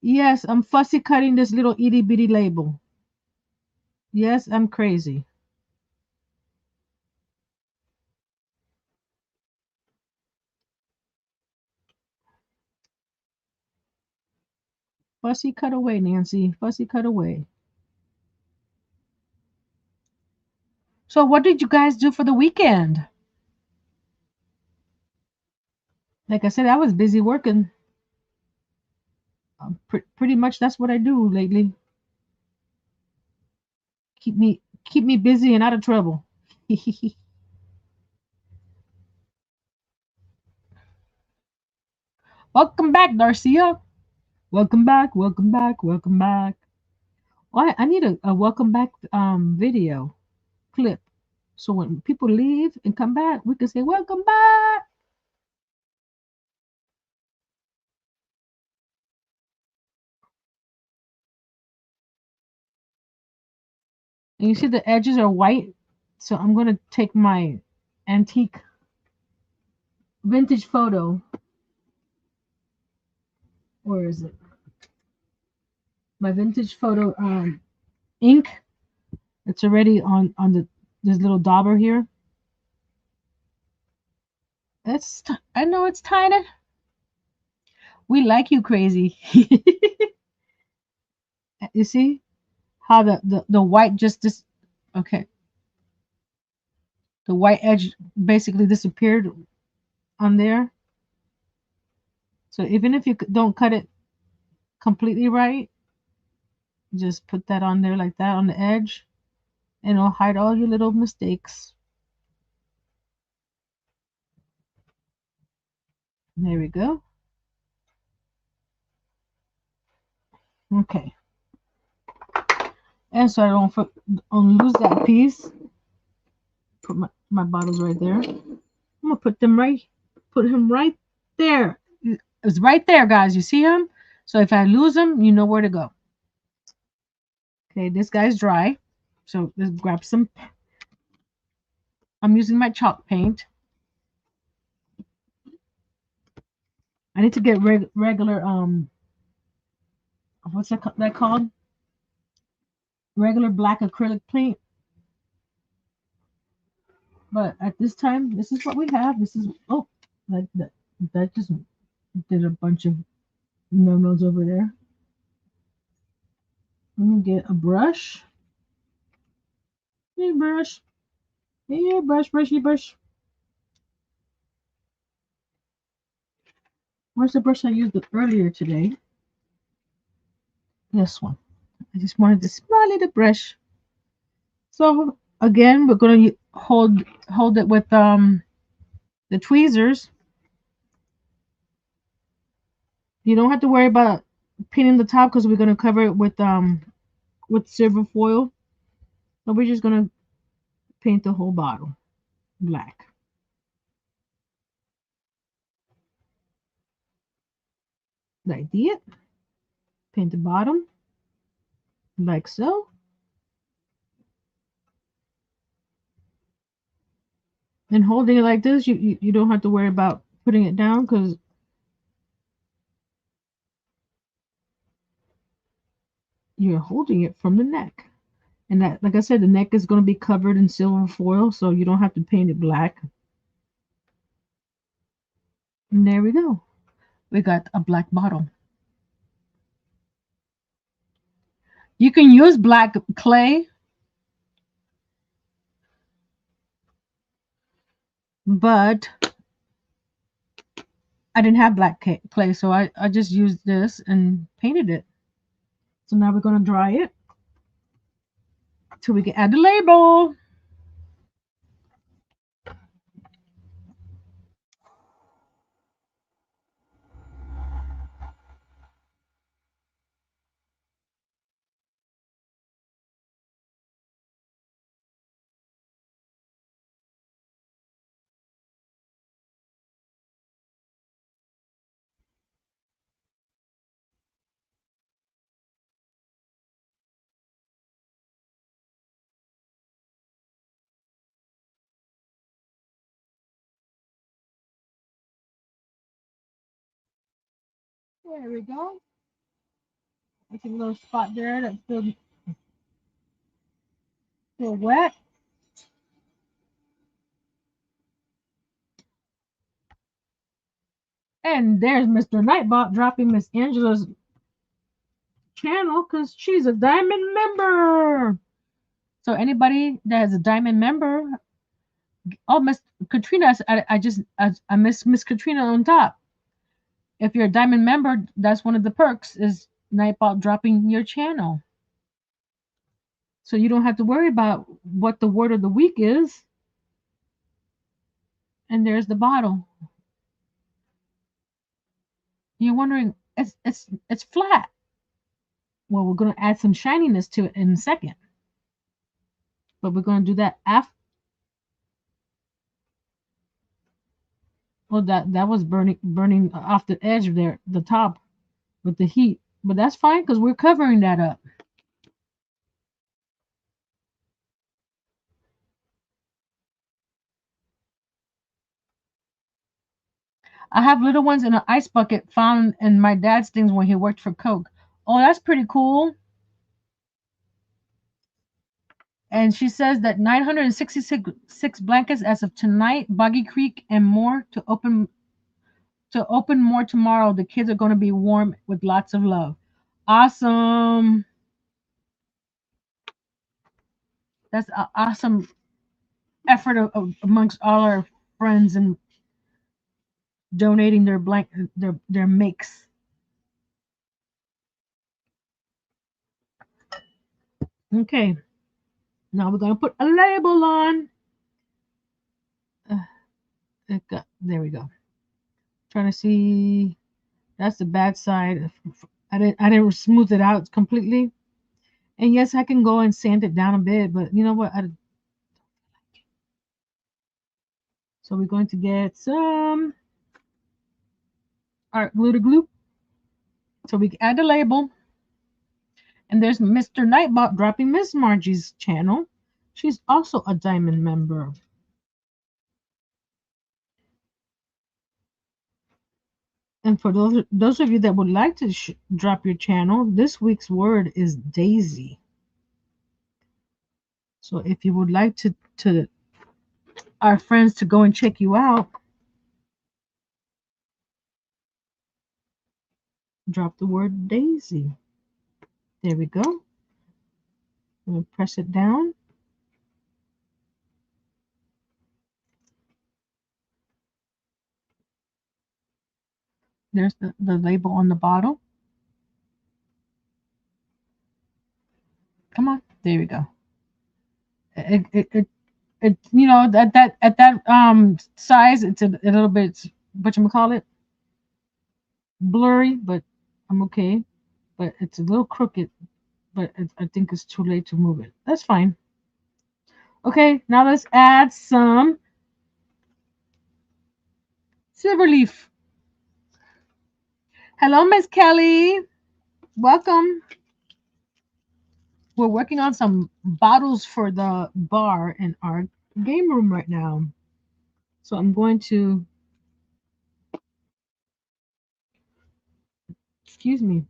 Speaker 1: Yes, I'm fussy cutting this little itty bitty label. Yes, I'm crazy. Fussy cut away, Nancy. Fussy cut away. So what did you guys do for the weekend? Like I said, I was busy working. Pretty much that's what I do lately. Keep me busy and out of trouble. Welcome back, Darcia. Welcome back. Welcome back. Welcome back. Oh, I need a welcome back video clip. So when people leave and come back, we can say welcome back. And you see the edges are white. So I'm gonna take my antique vintage photo. Where is it? My vintage photo ink. It's already on the this little dauber here. I know it's tiny. We like you crazy. You see how the white just this okay. The white edge basically disappeared on there. So even if you don't cut it completely right, just put that on there like that on the edge, and it'll hide all your little mistakes. There we go. Okay. And so I don't lose that piece. Put my bottles right there. I'm gonna put him right there. It's right there, guys. You see him? So if I lose him, you know where to go. Okay, this guy's dry. So let's grab some. I'm using my chalk paint. I need to get regular what's that called? Regular black acrylic paint. But at this time, this is what we have. This is like that just did a bunch of no-nos over there. Let me get a brush. Hey brush. Hey brush, brushy brush. Where's the brush I used earlier today? This one. I just wanted the small little brush. So again, we're gonna hold it with the tweezers. You don't have to worry about pinning the top because we're gonna cover it with silver foil. So we're just gonna paint the whole bottle black. Like that. Paint the bottom like so. And holding it like this, you don't have to worry about putting it down because you're holding it from the neck. And that, like I said, the neck is going to be covered in silver foil, so you don't have to paint it black. And there we go. We got a black bottle. You can use black clay, but I didn't have black clay, so I just used this and painted it. So now we're going to dry it till we can add the label. There we go. It's a little spot there that's still wet. And there's Mr. Nightbot dropping Miss Angela's channel because she's a diamond member. So anybody that is a diamond member, oh Miss Katrina, I miss Miss Katrina on top. If you're a diamond member, that's one of the perks is Nightbot dropping your channel. So you don't have to worry about what the word of the week is. And there's the bottle. You're wondering, it's flat. Well, we're gonna add some shininess to it in a second. But we're gonna do that after. Well, that was burning off the edge there, the top with the heat. But that's fine because we're covering that up. I have little ones in an ice bucket found in my dad's things when he worked for Coke. Oh, that's pretty cool. And she says that 966 blankets as of tonight, Boggy Creek, and more to open more tomorrow. The kids are going to be warm with lots of love. Awesome. That's an awesome effort amongst all our friends and donating their makes. Okay, now we're gonna put a label on. There we go. Trying to see. That's the bad side. I didn't smooth it out completely. And yes, I can go and sand it down a bit, but you know what? So we're going to get some art glitter glue. So we add the label. And there's Mr. Nightbot dropping Miss Margie's channel. She's also a diamond member. And for those of you that would like to drop your channel, this week's word is daisy. So if you would like to our friends to go and check you out, drop the word daisy. There we go. We'll press it down. There's the label on the bottle. Come on. There we go. It at that size it's a little bit whatchamacallit, blurry, but I'm okay. But it's a little crooked, but I think it's too late to move it. That's fine. Okay, now let's add some silver leaf. Hello, Miss Kelly. Welcome. We're working on some bottles for the bar in our game room right now. So I'm going to, excuse me,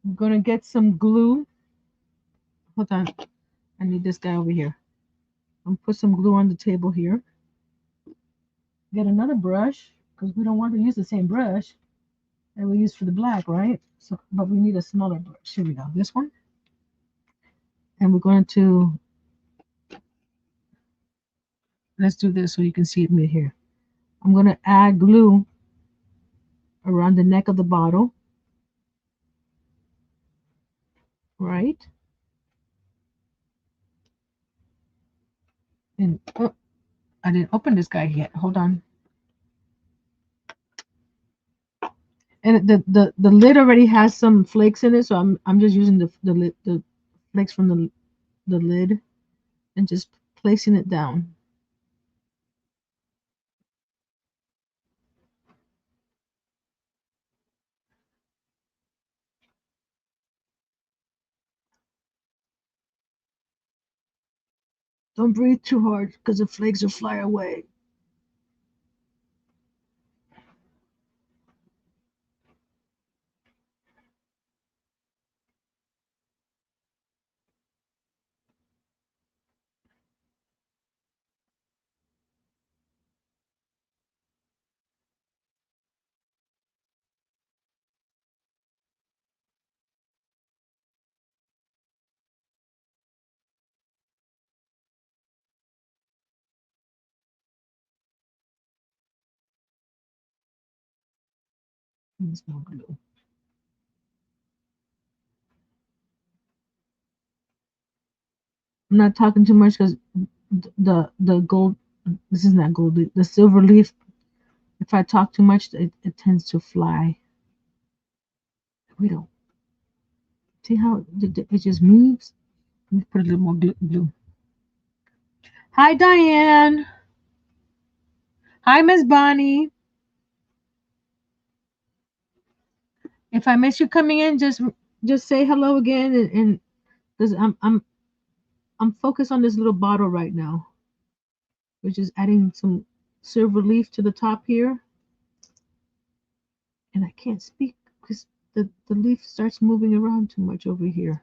Speaker 1: I'm going to get some glue. Hold on. I need this guy over here. I'm put some glue on the table here. Get another brush because we don't want to use the same brush that we use for the black, right? So, but we need a smaller brush. Here we go. This one. And we're going to, let's do this so you can see it right here. I'm going to add glue around the neck of the bottle, right? And oh, I didn't open this guy yet. Hold on. And the lid already has some flakes in it, so I'm just using the flakes from the lid and just placing it down. Don't breathe too hard because the flakes will fly away. Needs more glue. I'm not talking too much because the gold. This is not gold. The silver leaf. If I talk too much, it tends to fly. We don't see how it just moves. Let me put a little more glue. Hi, Diane. Hi, Miss Bonnie. If I miss you coming in, just say hello again, and because I'm focused on this little bottle right now, which is adding some silver leaf to the top here, and I can't speak because the leaf starts moving around too much over here,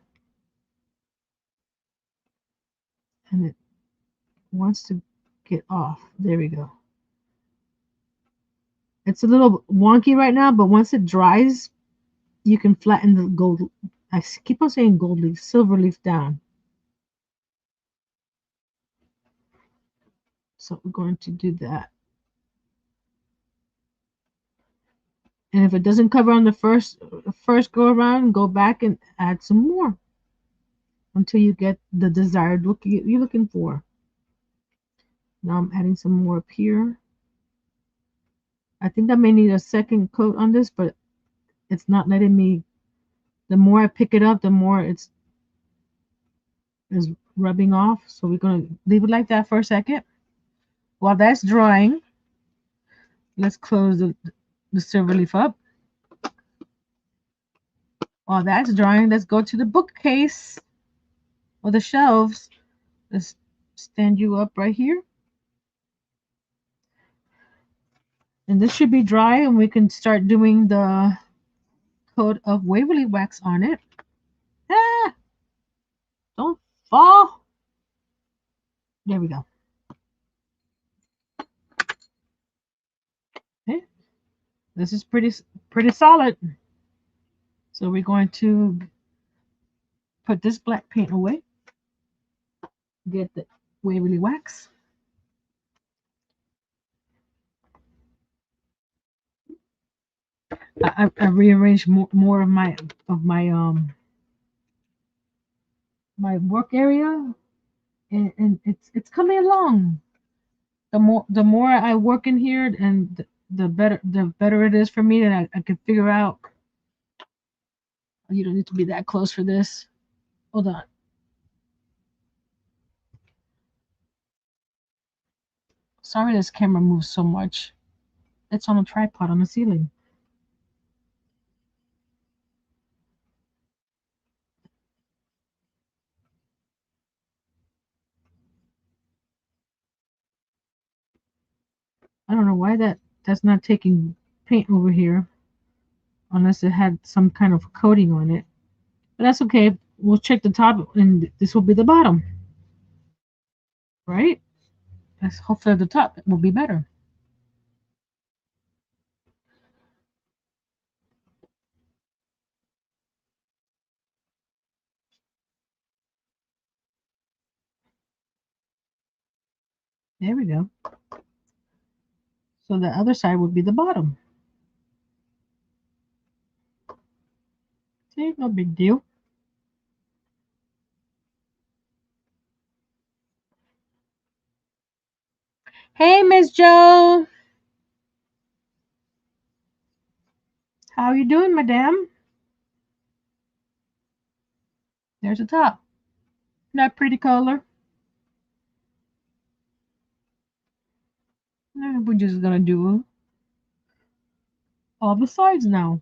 Speaker 1: and it wants to get off. There we go. It's a little wonky right now, but once it dries, you can flatten the gold. I keep on saying gold leaf, silver leaf down. So we're going to do that. And if it doesn't cover on the first go around, go back and add some more until you get the desired look you're looking for. Now I'm adding some more up here. I think I may need a second coat on this, but it's not letting me. The more I pick it up, the more it's is rubbing off. So we're gonna leave it like that for a second. While that's drying, let's close the silver leaf up. While that's drying, let's go to the bookcase or the shelves. Let's stand you up right here. And this should be dry, and we can start doing the coat of Waverly wax on it. Ah, don't fall. There we go. Okay. This is pretty solid. So we're going to put this black paint away. Get the Waverly wax. I rearranged more of my work area, and it's coming along. The more I work in here, and the better it is for me, and I can figure out. You don't need to be that close for this. Hold on. Sorry, this camera moves so much. It's on a tripod on the ceiling. I don't know why that's not taking paint over here, unless it had some kind of coating on it. But that's okay. We'll check the top, and this will be the bottom, right? That's hopefully the top will be better. There we go. So the other side would be the bottom. See, no big deal. Hey, Miss Joe. How you doing, madam? There's the top. That pretty color. We're just gonna do all the sides now.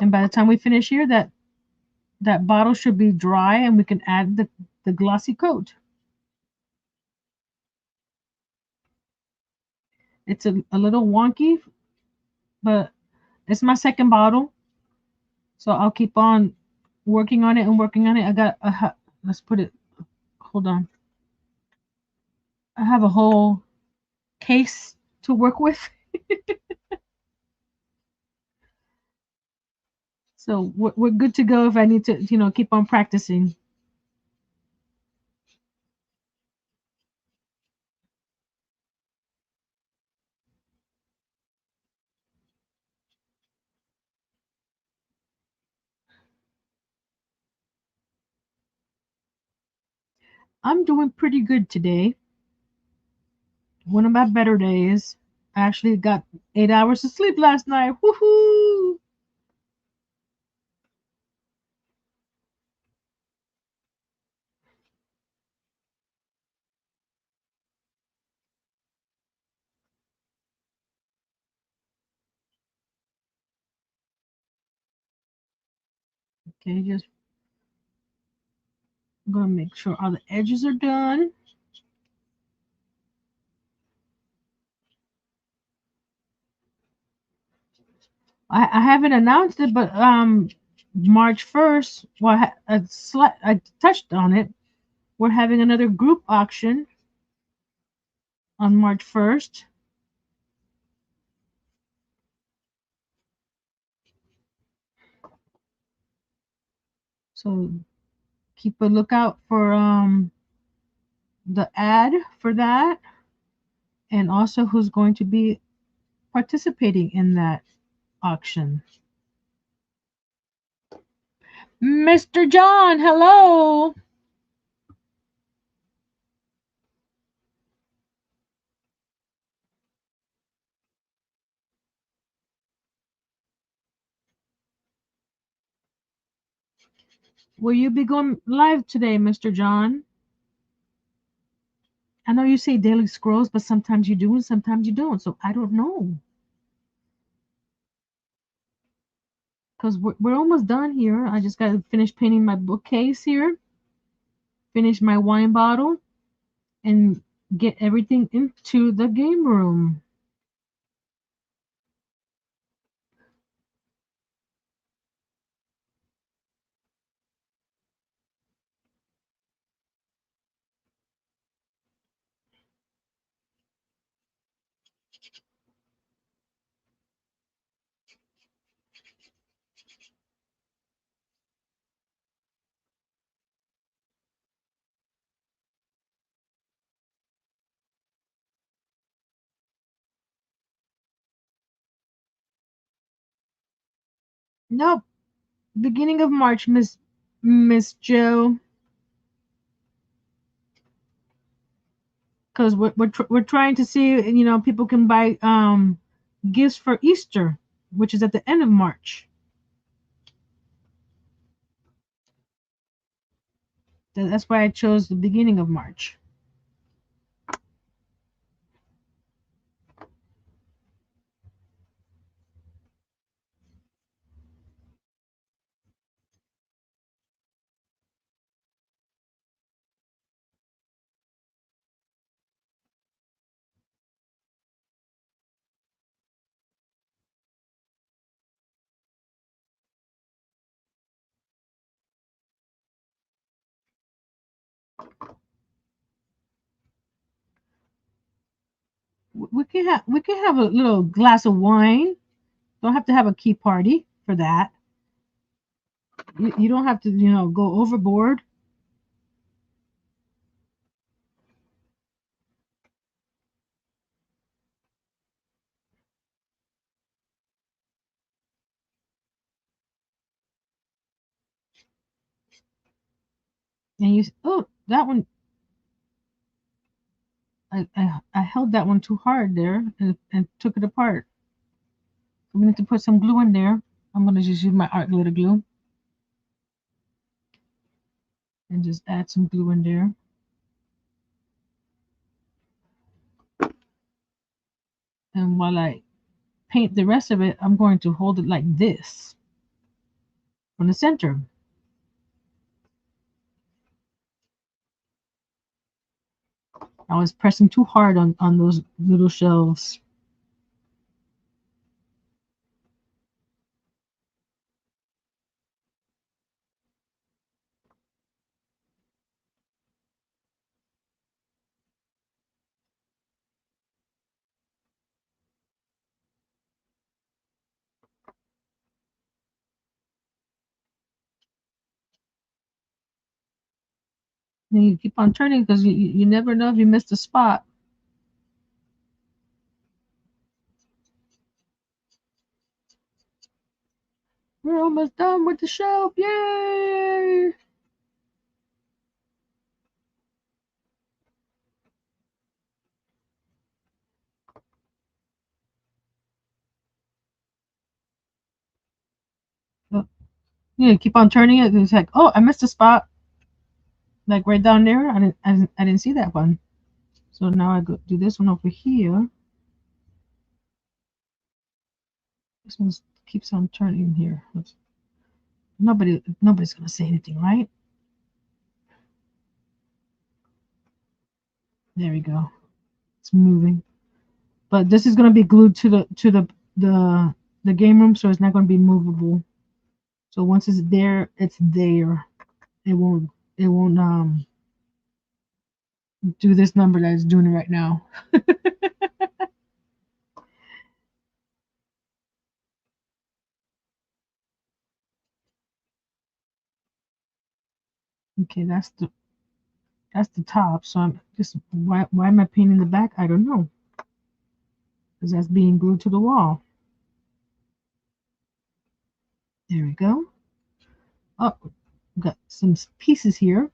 Speaker 1: And by the time we finish here, that bottle should be dry, and we can add the glossy coat. It's a little wonky, but it's my second bottle, so I'll keep on working on it and working on it. I got let's put it. Hold on. I have a whole case to work with, so we're good to go if I need to, keep on practicing. I'm doing pretty good today. One of my better days. I actually got 8 hours of sleep last night. Woohoo! Okay, just I'm gonna make sure all the edges are done. I haven't announced it, but March 1st, well, I touched on it. We're having another group auction on March 1st. So keep a lookout for the ad for that, and also who's going to be participating in that auction. Mr. John, hello. Will you be going live today, Mr. John? I know you say daily scrolls, but sometimes you do and sometimes you don't. So I don't know. Because we're almost done here. I just got to finish painting my bookcase here, finish my wine bottle, and get everything into the game room. Nope. Beginning of March, Miss Joe. Because we're trying to see, people can buy gifts for Easter, which is at the end of March. That's why I chose the beginning of March. We can have a little glass of wine. Don't have to have a key party for that. You don't have to, go overboard. And oh, that one, I held that one too hard there and took it apart. We need to put some glue in there. I'm gonna just use my art glitter glue and just add some glue in there. And while I paint the rest of it, I'm going to hold it like this from the center. I was pressing too hard on those little shelves. And you keep on turning because you never know if you missed a spot. We're almost done with the shelf. Yay! Yeah, keep on turning it. It's like, oh, I missed a spot. Like right down there. I didn't see that one. So now I go do this one over here. This one keeps on turning here. Nobody's gonna say anything, right? There we go. It's moving. But this is gonna be glued to the game room, so it's not gonna be movable. So once it's there, it's there. It won't do this number that it's doing it right now. Okay, that's the top. So I'm just why am I painting the back? I don't know. Because that's being glued to the wall. There we go. Oh, got some pieces here.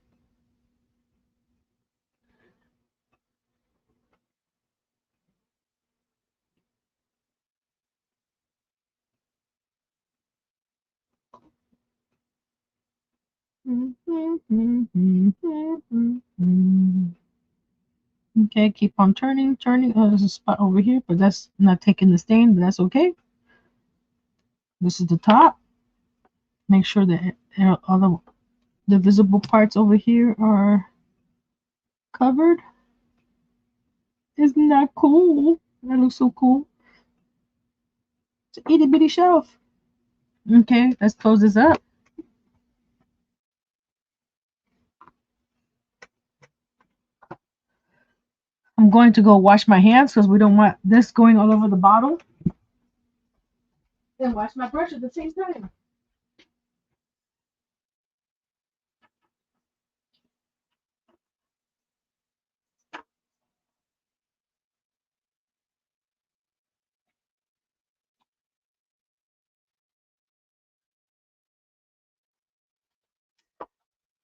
Speaker 1: Okay, keep on turning. Oh, there's a spot over here, but that's not taking the stain, but that's okay. This is the top. Make sure that all the visible parts over here are covered. Isn't that cool? That looks so cool. It's an itty bitty shelf. Okay, let's close this up. I'm going to go wash my hands because we don't want this going all over the bottle. And wash my brush at the same time.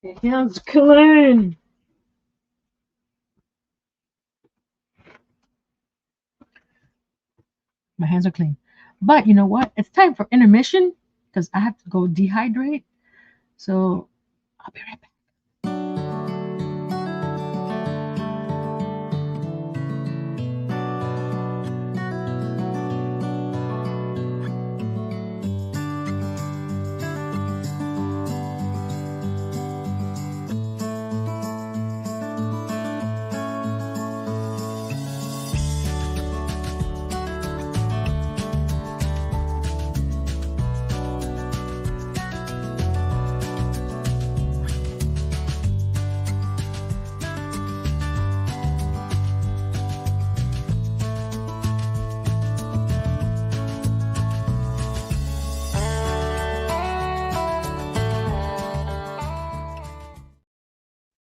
Speaker 1: Your hands clean. My hands are clean. But you know what? It's time for intermission because I have to go dehydrate. So I'll be right back.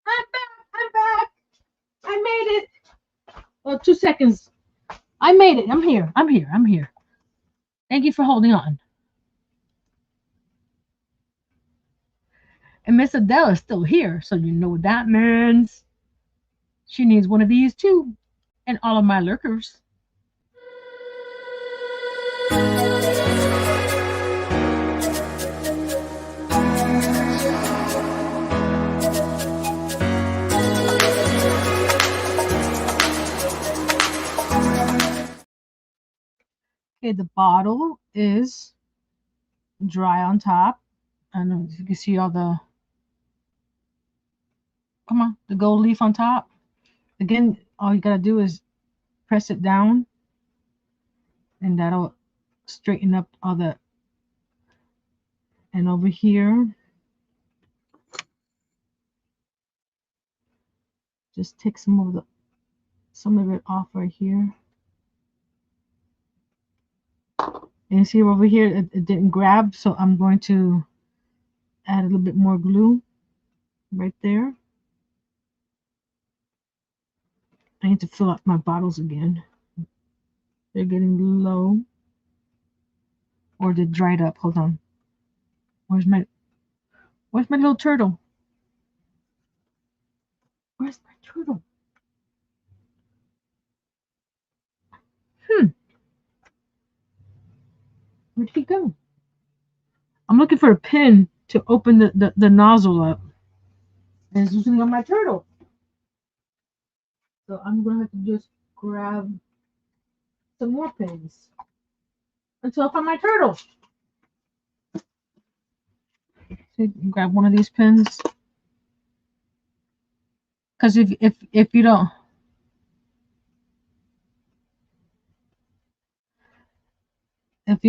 Speaker 1: I'm back. I'm back. I made it. Oh, 2 seconds. I made it. I'm here. I'm here. I'm here. Thank you for holding on. And Miss Adele is still here, so you know what that means. She needs one of these too. And all of my lurkers. Okay, the bottle is dry on top. I don't know if you can see all the, come on, the gold leaf on top. Again, all you gotta do is press it down and that'll straighten up all the, and over here, just take some of it off right here. And you see over here, it didn't grab, so I'm going to add a little bit more glue right there. I need to fill up my bottles again. They're getting low. Or they dried up. Hold on. Where's my little turtle? Where's my turtle? Hmm. Where'd he go? I'm looking for a pin. to open the nozzle up. And it's using on my turtle. So I'm gonna have to just grab some more pins until I find my turtle. So you can grab one of these pins. Because if you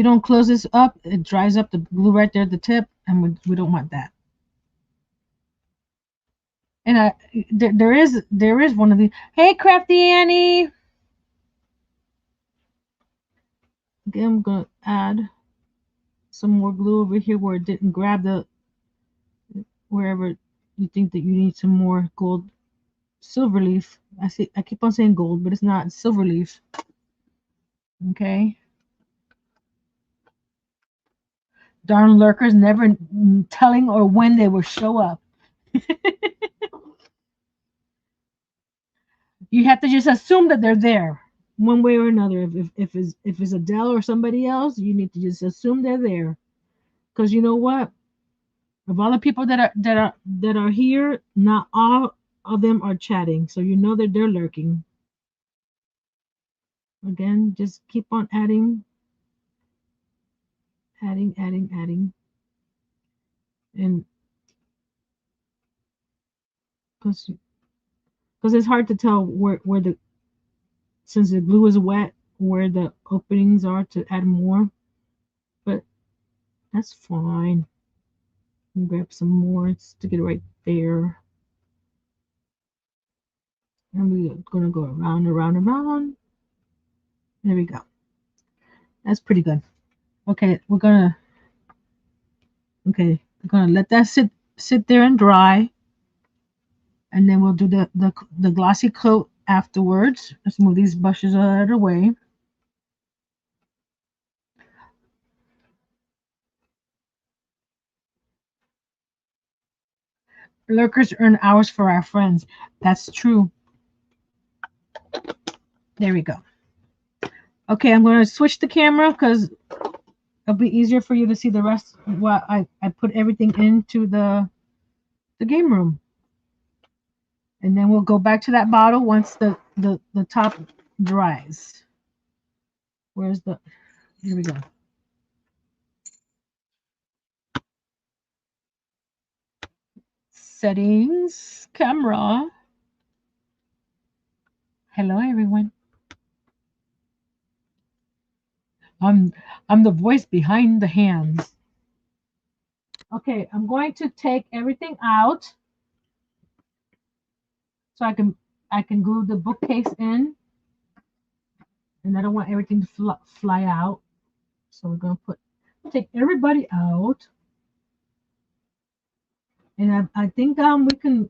Speaker 1: don't close this up, it dries up the glue right there at the tip, and we don't want that. And there is one of these. Hey, Crafty Annie. Again, I'm gonna add some more glue over here where it didn't grab the wherever you think that you need some more gold silver leaf. I keep on saying gold, but it's not, it's silver leaf. Okay. Darn lurkers never telling or when they will show up. You have to just assume that they're there one way or another. If it's Adele or somebody else, you need to just assume they're there. Because you know what? Of all the people that are here, not all of them are chatting. So you know that they're lurking. Again, just keep on adding, adding. And because it's hard to tell where the since the glue is wet, where the openings are to add more. But that's fine. Grab some more, stick it right there. And we're gonna go around, around, around. There we go. That's pretty good. Okay, we're gonna let that sit there and dry, and then we'll do the glossy coat afterwards. Let's move these brushes out of the way. Lurkers earn hours for our friends. That's true. There we go. Okay, I'm going to switch the camera because it'll be easier for you to see the rest. What I put everything into the game room, and then we'll go back to that bottle once the top dries. Where's the? Here we go. Settings, camera. Hello, everyone. I'm the voice behind the hands. Okay, I'm going to take everything out so I can glue the bookcase in, and I don't want everything to fly out. So we're gonna take everybody out, and I think we can.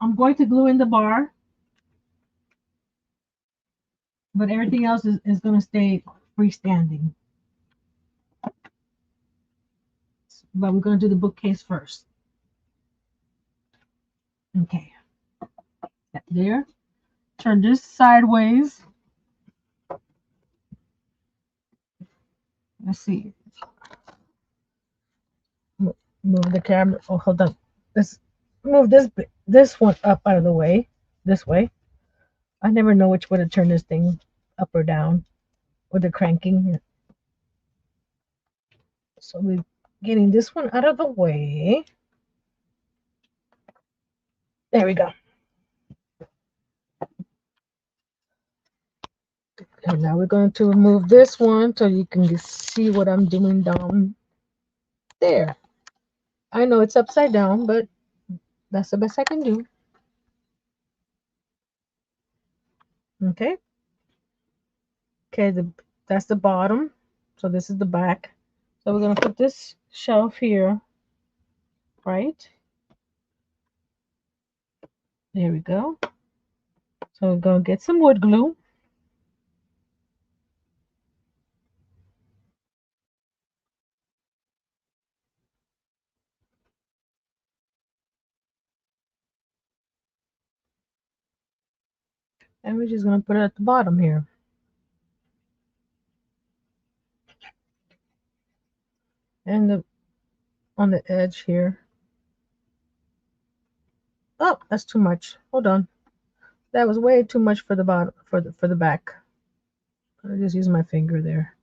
Speaker 1: I'm going to glue in the bar, but everything else is gonna stay freestanding. But we're gonna do the bookcase first. Okay, there. Turn this sideways. Let's see. Move the camera. Oh, hold on. Let's move this one up out of the way. This way. I never know which way to turn this thing up or down with the cranking. So we're getting this one out of the way. There we go. And now we're going to remove this one so you can see what I'm doing down there. I know it's upside down, but that's the best I can do. Okay. Okay, that's the bottom. So this is the back. So we're going to put this shelf here, right? There we go. So we're going to get some wood glue. And we're just going to put it at the bottom here. And on the edge here. Oh, that's too much. Hold on. That was way too much for the bottom, for the back. I just use my finger there.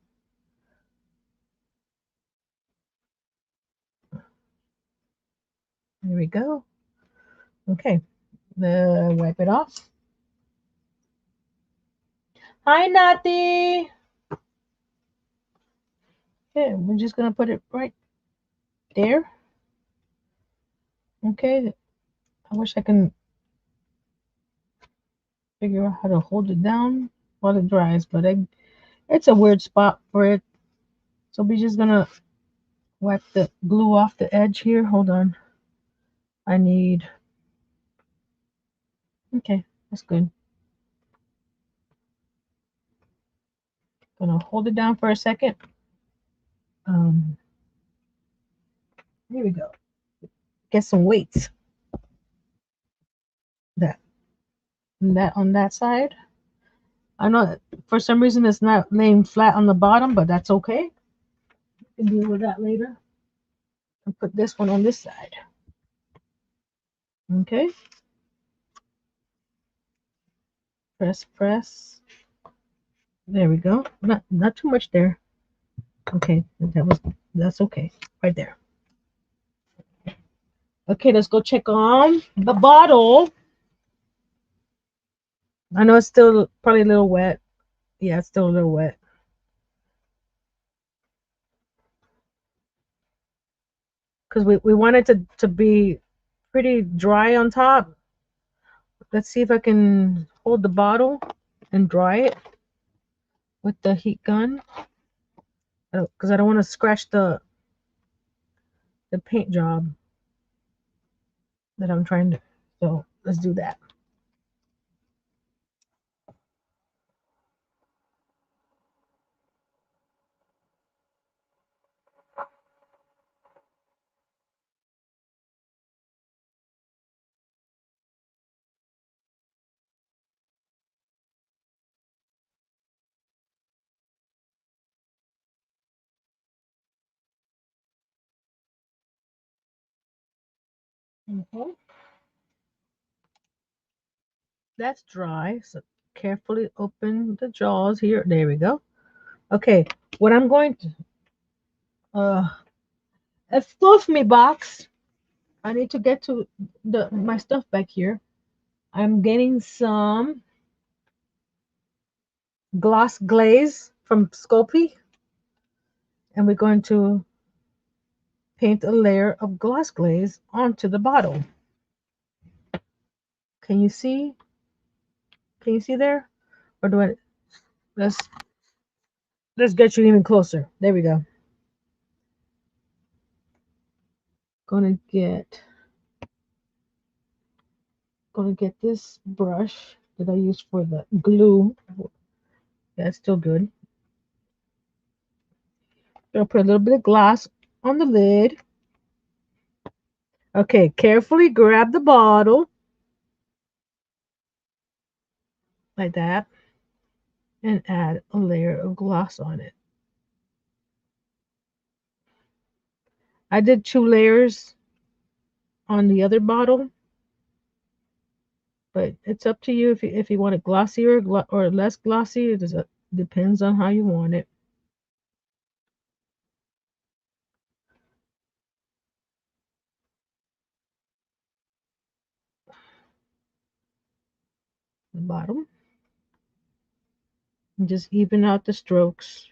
Speaker 1: There we go. Okay. Wipe it off. Hi, Nati. Okay, we're just gonna put it right there. Okay. I wish I can figure out how to hold it down while it dries, but it's a weird spot for it. So we're just gonna wipe the glue off the edge here. Hold on. I need. Okay, that's good. Gonna hold it down for a second. Um, Here we go. Get some weights. That on that side. I know for some reason it's not laying flat on the bottom, but that's okay. We can deal with that later. And put this one on this side. Okay. Press, press. There we go. Not too much there. Okay, that's okay. Right there. Okay, let's go check on the bottle. I know it's still probably a little wet. Yeah, it's still a little wet. Because we want it to be pretty dry on top. Let's see if I can hold the bottle and dry it with the heat gun. Because I don't want to scratch the paint job that I'm trying to. So let's do that. Okay. That's dry. So carefully open the jaws here. There we go. Okay. What I'm going to excuse me, box. I need to get to my stuff back here. I'm getting some gloss glaze from Sculpey, and we're going to paint a layer of gloss glaze onto the bottle. Can you see? Can you see there? Or do I? Let's let's get you even closer. There we go. Gonna get this brush that I use for the glue. That's still good. Gonna put a little bit of gloss on the lid. Okay, carefully grab the bottle like that and add a layer of gloss on it. I did 2 layers on the other bottle, but it's up to you if you want it glossier or less glossy. It just depends on how you want it. The bottom. And just even out the strokes.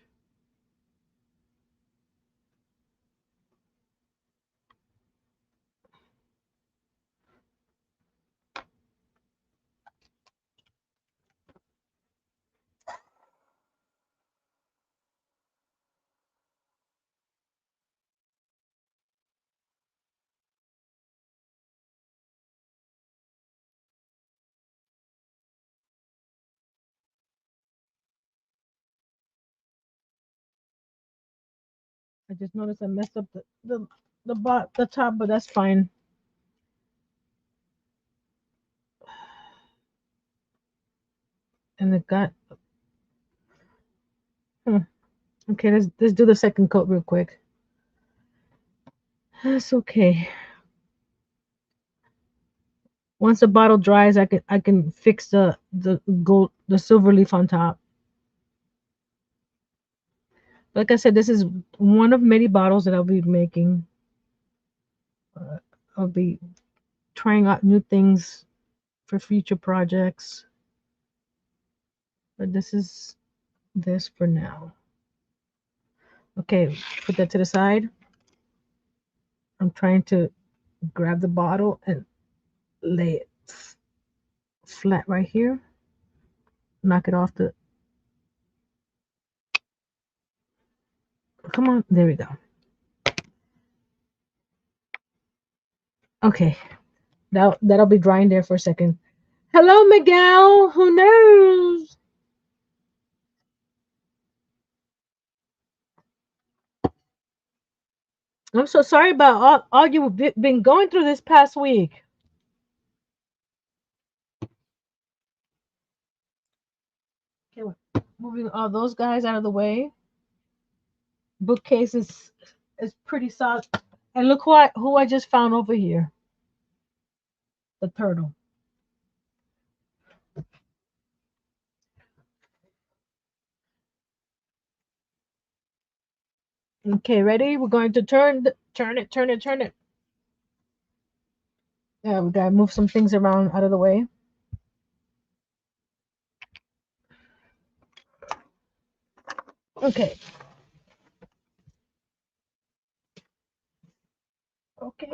Speaker 1: I just noticed I messed up the top, but that's fine. And it got okay. Let's do the second coat real quick. That's okay. Once the bottle dries, I can fix the silver leaf on top. Like I said, this is one of many bottles that I'll be making. Uh, I'll be trying out new things for future projects, but this is this for now. Okay, put that to the side. I'm trying to grab the bottle and lay it flat right here. Knock it off the. Come on, there we go. Okay, that'll be drying there for a second. Hello, Miguel. Who knows? I'm so sorry about all you've been going through this past week. Okay, we're moving all those guys out of the way. Bookcase is pretty solid. And look who I just found over here. The turtle. Okay, ready? We're going to turn it. Yeah, we gotta move some things around out of the way. Okay. Okay.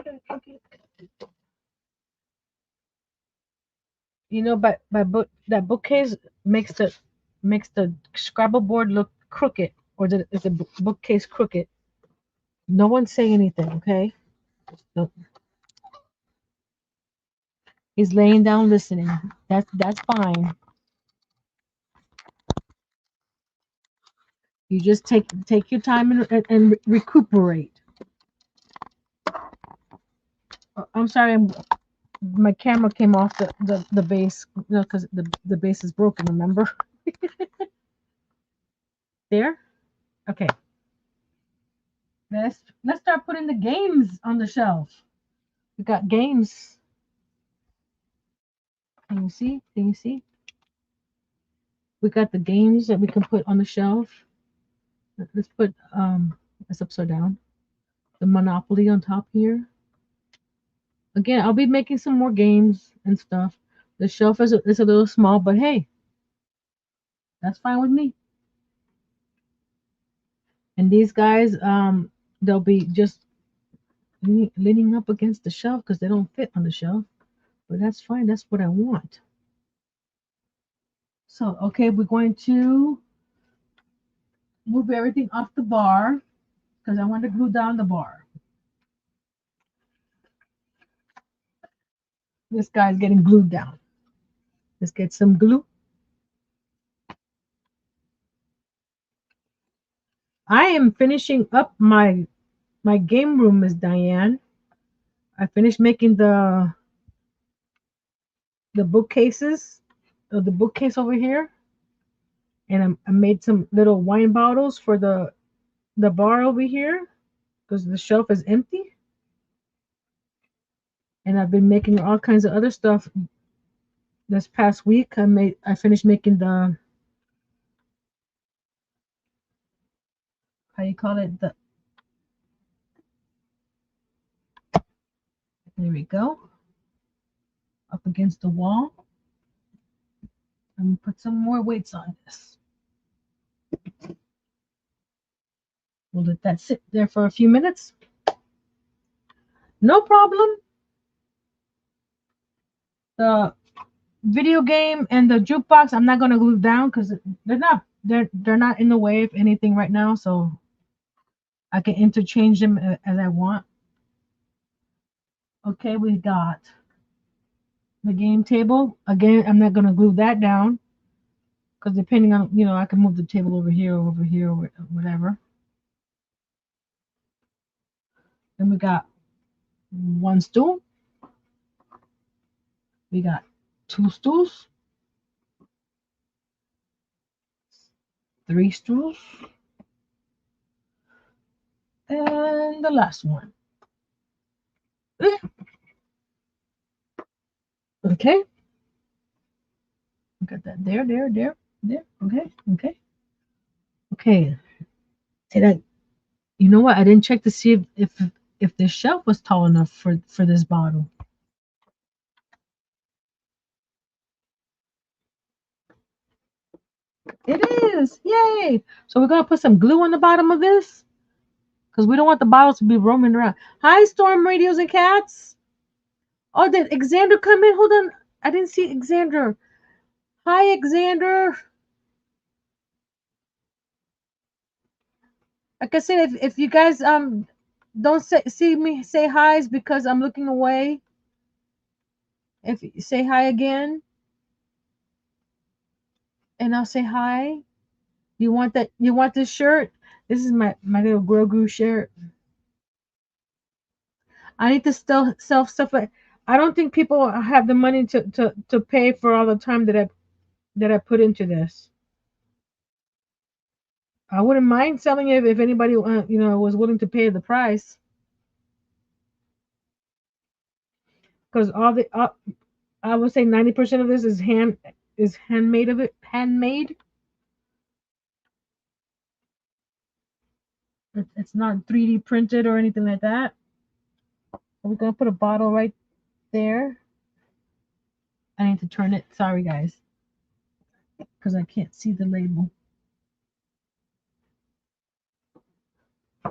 Speaker 1: You know, by book that bookcase makes the Scrabble board look crooked, or is the bookcase crooked? No one say anything, okay? No, he's laying down listening. That's fine. You just take your time and recuperate. I'm sorry, my camera came off the base, no, because the base is broken. Remember there? Okay, let's start putting the games on the shelf. We got games. Can you see? Can you see? We got the games that we can put on the shelf. Let's put it's upside down. The Monopoly on top here. Again, I'll be making some more games and stuff. The shelf is a little small, but hey, that's fine with me. And these guys, they'll be just leaning up against the shelf because they don't fit on the shelf. But that's fine. That's what I want. So, okay, we're going to move everything off the bar because I want to glue down the bar. This guy's getting glued down. Let's get some glue. I am finishing up my game room, Miss Diane. I finished making the bookcases, the bookcase over here, and I made some little wine bottles for the bar over here because the shelf is empty. And I've been making all kinds of other stuff. This past week, I finished making the, how you call it, the, there we go, up against the wall. And put some more weights on this. We'll let that sit there for a few minutes. No problem. The video game and the jukebox, I'm not gonna glue down because they're not in the way of anything right now, so I can interchange them as I want. Okay, we got the game table. Again, I'm not gonna glue that down because depending on, I can move the table over here, or whatever. Then we got one stool. We got two stools, three stools, and the last one. Okay. Got that there. Okay. Okay. Okay. Say that. You know what? I didn't check to see if the shelf was tall enough for this bottle. It is. Yay! So we're gonna put some glue on the bottom of this because we don't want the bottles to be roaming around. Hi, Storm Radios and Cats. Oh, did Xander come in? Hold on. I didn't see Xander. Hi, Xander. Like I said, if you guys don't see me say hi's because I'm looking away. If you say hi again, and I'll say hi. You want that? You want this shirt? This is my little Grogu shirt. I need to still sell stuff. I don't think people have the money to pay for all the time that I put into this. I wouldn't mind selling it if anybody was willing to pay the price. Because all the I would say 90% of this is handmade of it handmade. It's not 3D printed or anything like that. We're gonna put a bottle right there. I need to turn it. Sorry guys, because I can't see the label.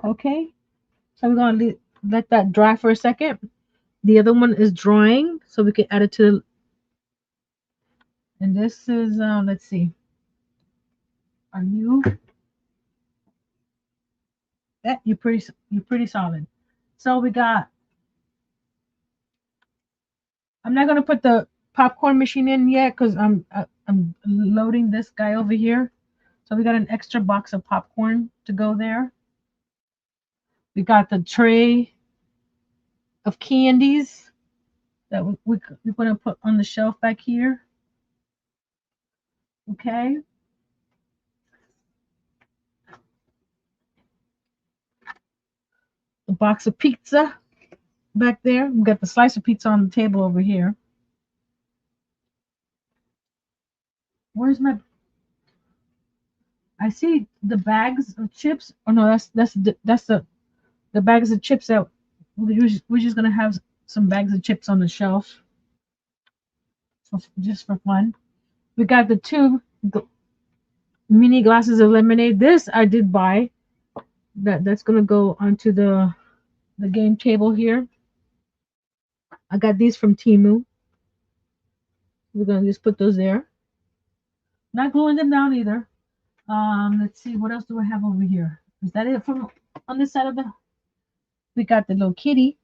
Speaker 1: Okay, so we're gonna let that dry for a second. The other one is drying, so we can add it to. And this is let's see. Are you? That you're pretty solid. So we got. I'm not gonna put the popcorn machine in yet because I'm loading this guy over here. So we got an extra box of popcorn to go there. We got the tray of candies that we're gonna put on the shelf back here. Okay. A box of pizza back there. We got the slice of pizza on the table over here. Where's my? I see the bags of chips. Oh no, that's the bags of chips that we're just gonna have some bags of chips on the shelf just for fun. We got the two mini glasses of lemonade. This I did buy. That's gonna go onto the game table here. I got these from Timu. We're gonna just put those there. Not gluing them down either. Let's see, what else do I have over here? Is that it from on this side of the? We got the little kitty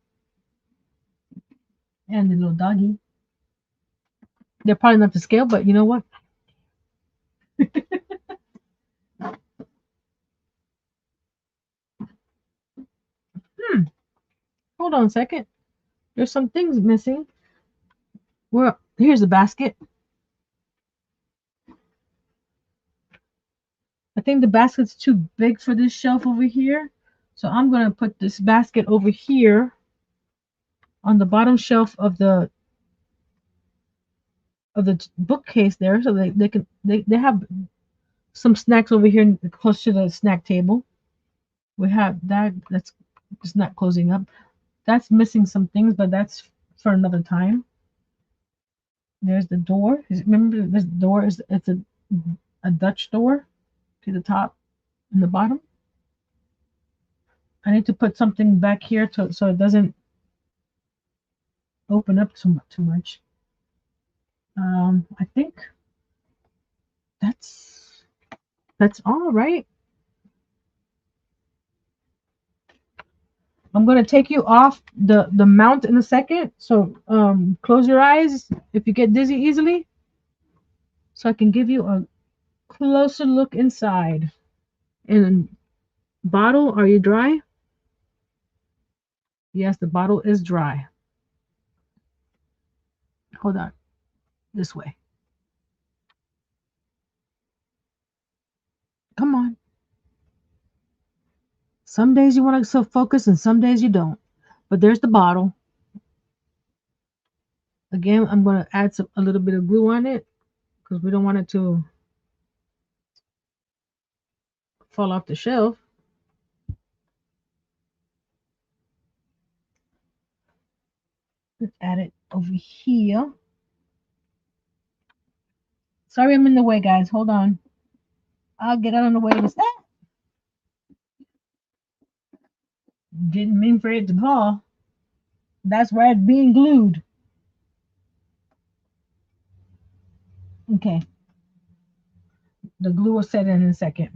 Speaker 1: and the little doggy. They're probably not to scale, but you know what? Hmm. Hold on a second. There's some things missing. Well, here's the basket. I think the basket's too big for this shelf over here. So I'm gonna put this basket over here on the bottom shelf of the bookcase there, so they have some snacks over here close to the snack table. We have that's just not closing up. That's missing some things, but that's for another time. There's the door. Remember, this door is it's a Dutch door to the top and the bottom. I need to put something back here so it doesn't open up too much. I think that's that's all right. I'm gonna take you off the mount in a second. So close your eyes if you get dizzy easily, so I can give you a closer look inside. And bottle, are you dry? Yes, the bottle is dry. Hold on, this way. Come on. Some days you want to so focus, and some days you don't. But there's the bottle. Again, I'm going to add a little bit of glue on it because we don't want it to fall off the shelf. Let's add it over here. Sorry I'm in the way, guys. Hold on. I'll get out of the way. Didn't mean for it to fall. That's where it's being glued. Okay. The glue will set in a second.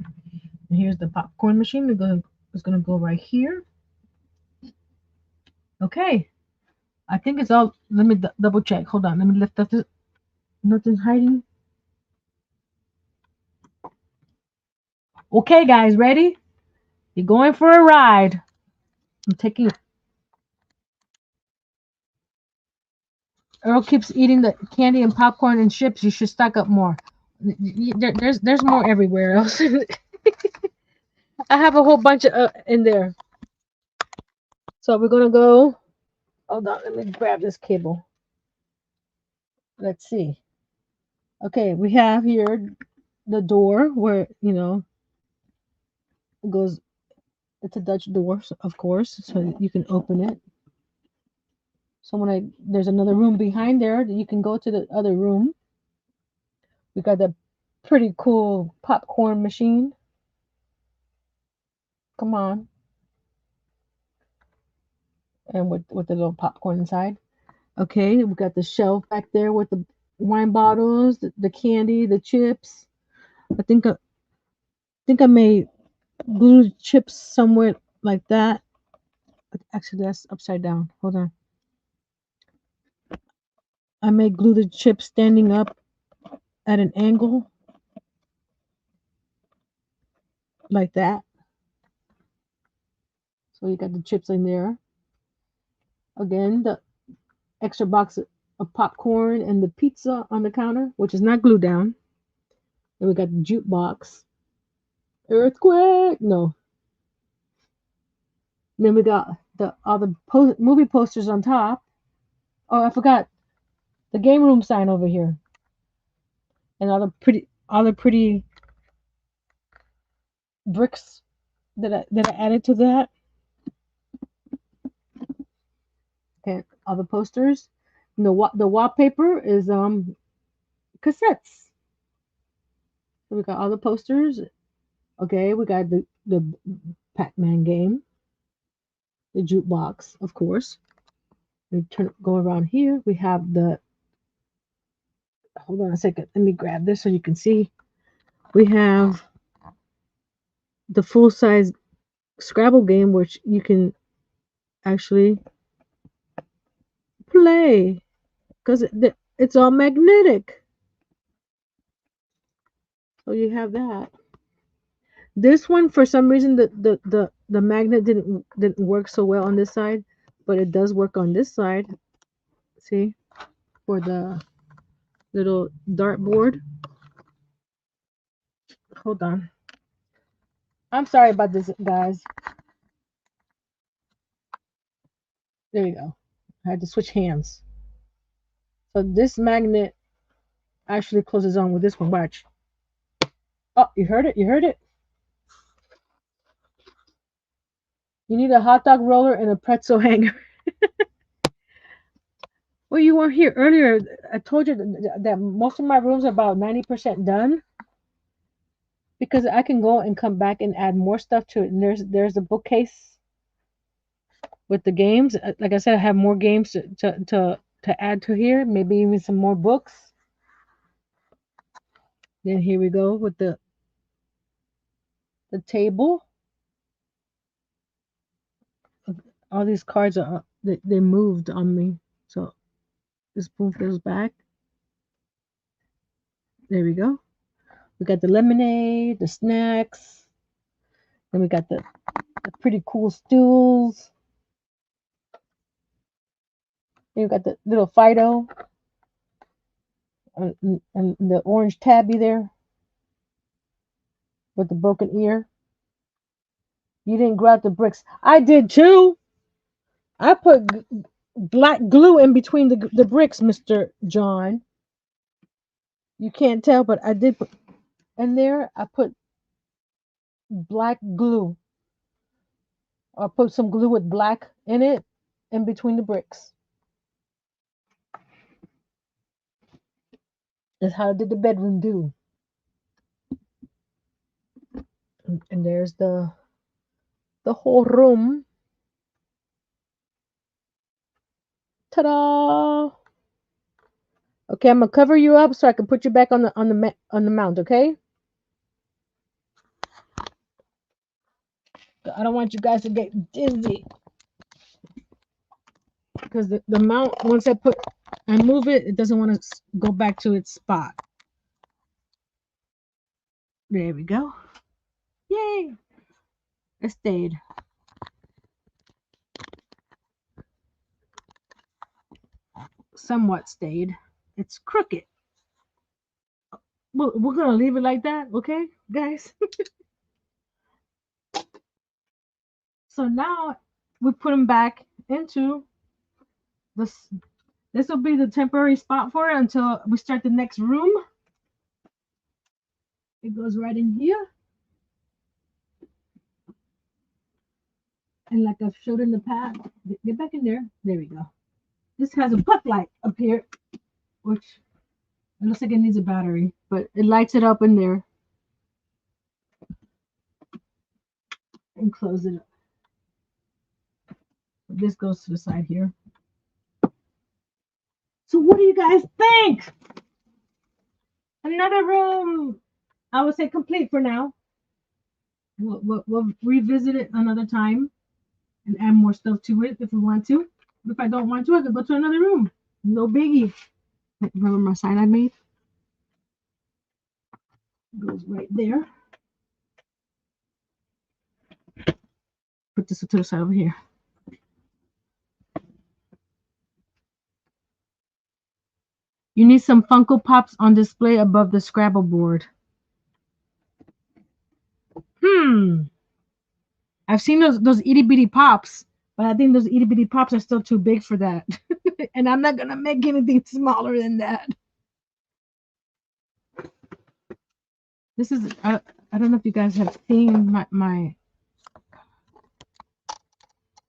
Speaker 1: And here's the popcorn machine. It's gonna go right here. Okay. I think it's all. Let me double check. Hold on. Let me lift up this. Nothing's hiding. Okay, guys, ready? You're going for a ride. I'm taking. Earl keeps eating the candy and popcorn and chips. You should stock up more. There's more everywhere else. I have a whole bunch of in there. So we're gonna go. Hold on, let me grab this cable. Let's see. Okay, we have here the door where it goes. It's a Dutch door, of course, so you can open it. So there's another room behind there that you can go to the other room. We got the pretty cool popcorn machine. Come on. And with the little popcorn inside. Okay, we got the shelf back there with the wine bottles, the candy, the chips. I think I may glue chips somewhere like that. But actually, that's upside down. Hold on. I may glue the chips standing up at an angle like that. So you got the chips in there. Again, the extra box of popcorn and the pizza on the counter, which is not glued down. And we got the jukebox. Earthquake! No. And then we got all the movie posters on top. Oh, I forgot the game room sign over here, and all the pretty bricks that I added to that. Okay, all the posters. And the wallpaper is cassettes. So we got all the posters. Okay, we got the Pac-Man game, the jukebox, of course. We go around here. We have the. Hold on a second. Let me grab this so you can see. We have the full size Scrabble game, which you can actually play because it's all magnetic. So you have that. This one, for some reason, the magnet didn't work so well on this side, but it does work on this side. See, for the little dartboard. Hold on. I'm sorry about this, guys. There you go. I had to switch hands. So this magnet actually closes on with this one. Watch. Oh, you heard it? You heard it? You need a hot dog roller and a pretzel hanger. Well, you weren't here earlier. I told you that most of my rooms are about 90% done because I can go and come back and add more stuff to it. And there's a bookcase with the games. Like I said, I have more games to add to here. Maybe even some more books. Then here we go with the table. All these cards are they moved on me, so this spoon goes back. There we go. We got the lemonade, the snacks. Then we got the pretty cool stools. Then we got the little Fido and the orange tabby there with the broken ear. You didn't grab the bricks. I did too. I put black glue in between the bricks, Mr. John. You can't tell, but I did put in there. I put black glue. I put some glue with black in it in between the bricks. That's how did the bedroom do. And there's the whole room. Ta-da! Okay, I'm gonna cover you up so I can put you back on the mount. Okay? I don't want you guys to get dizzy because the mount once I move it, it doesn't want to go back to its spot. There we go. Yay! It stayed. Somewhat stayed. It's crooked. Well, we're gonna leave it like that, okay, guys? So now we put them back into this. This will be the temporary spot for it until we start the next room. It goes right in here. And like I've showed in the past, get back in there. There we go. This has a butt light up here, which it looks like it needs a battery, but it lights it up in there. And close it up. This goes to the side here. So what do you guys think? Another room, I would say complete for now. We'll revisit it another time and add more stuff to it if we want to. If I don't want to, I can go to another room. No biggie. Remember my sign I made? Goes right there. Put this to the side over here. You need some Funko Pops on display above the Scrabble board. I've seen those itty bitty pops, but I think those itty bitty pops are still too big for that. And I'm not gonna make anything smaller than that. This is I don't know if you guys have seen my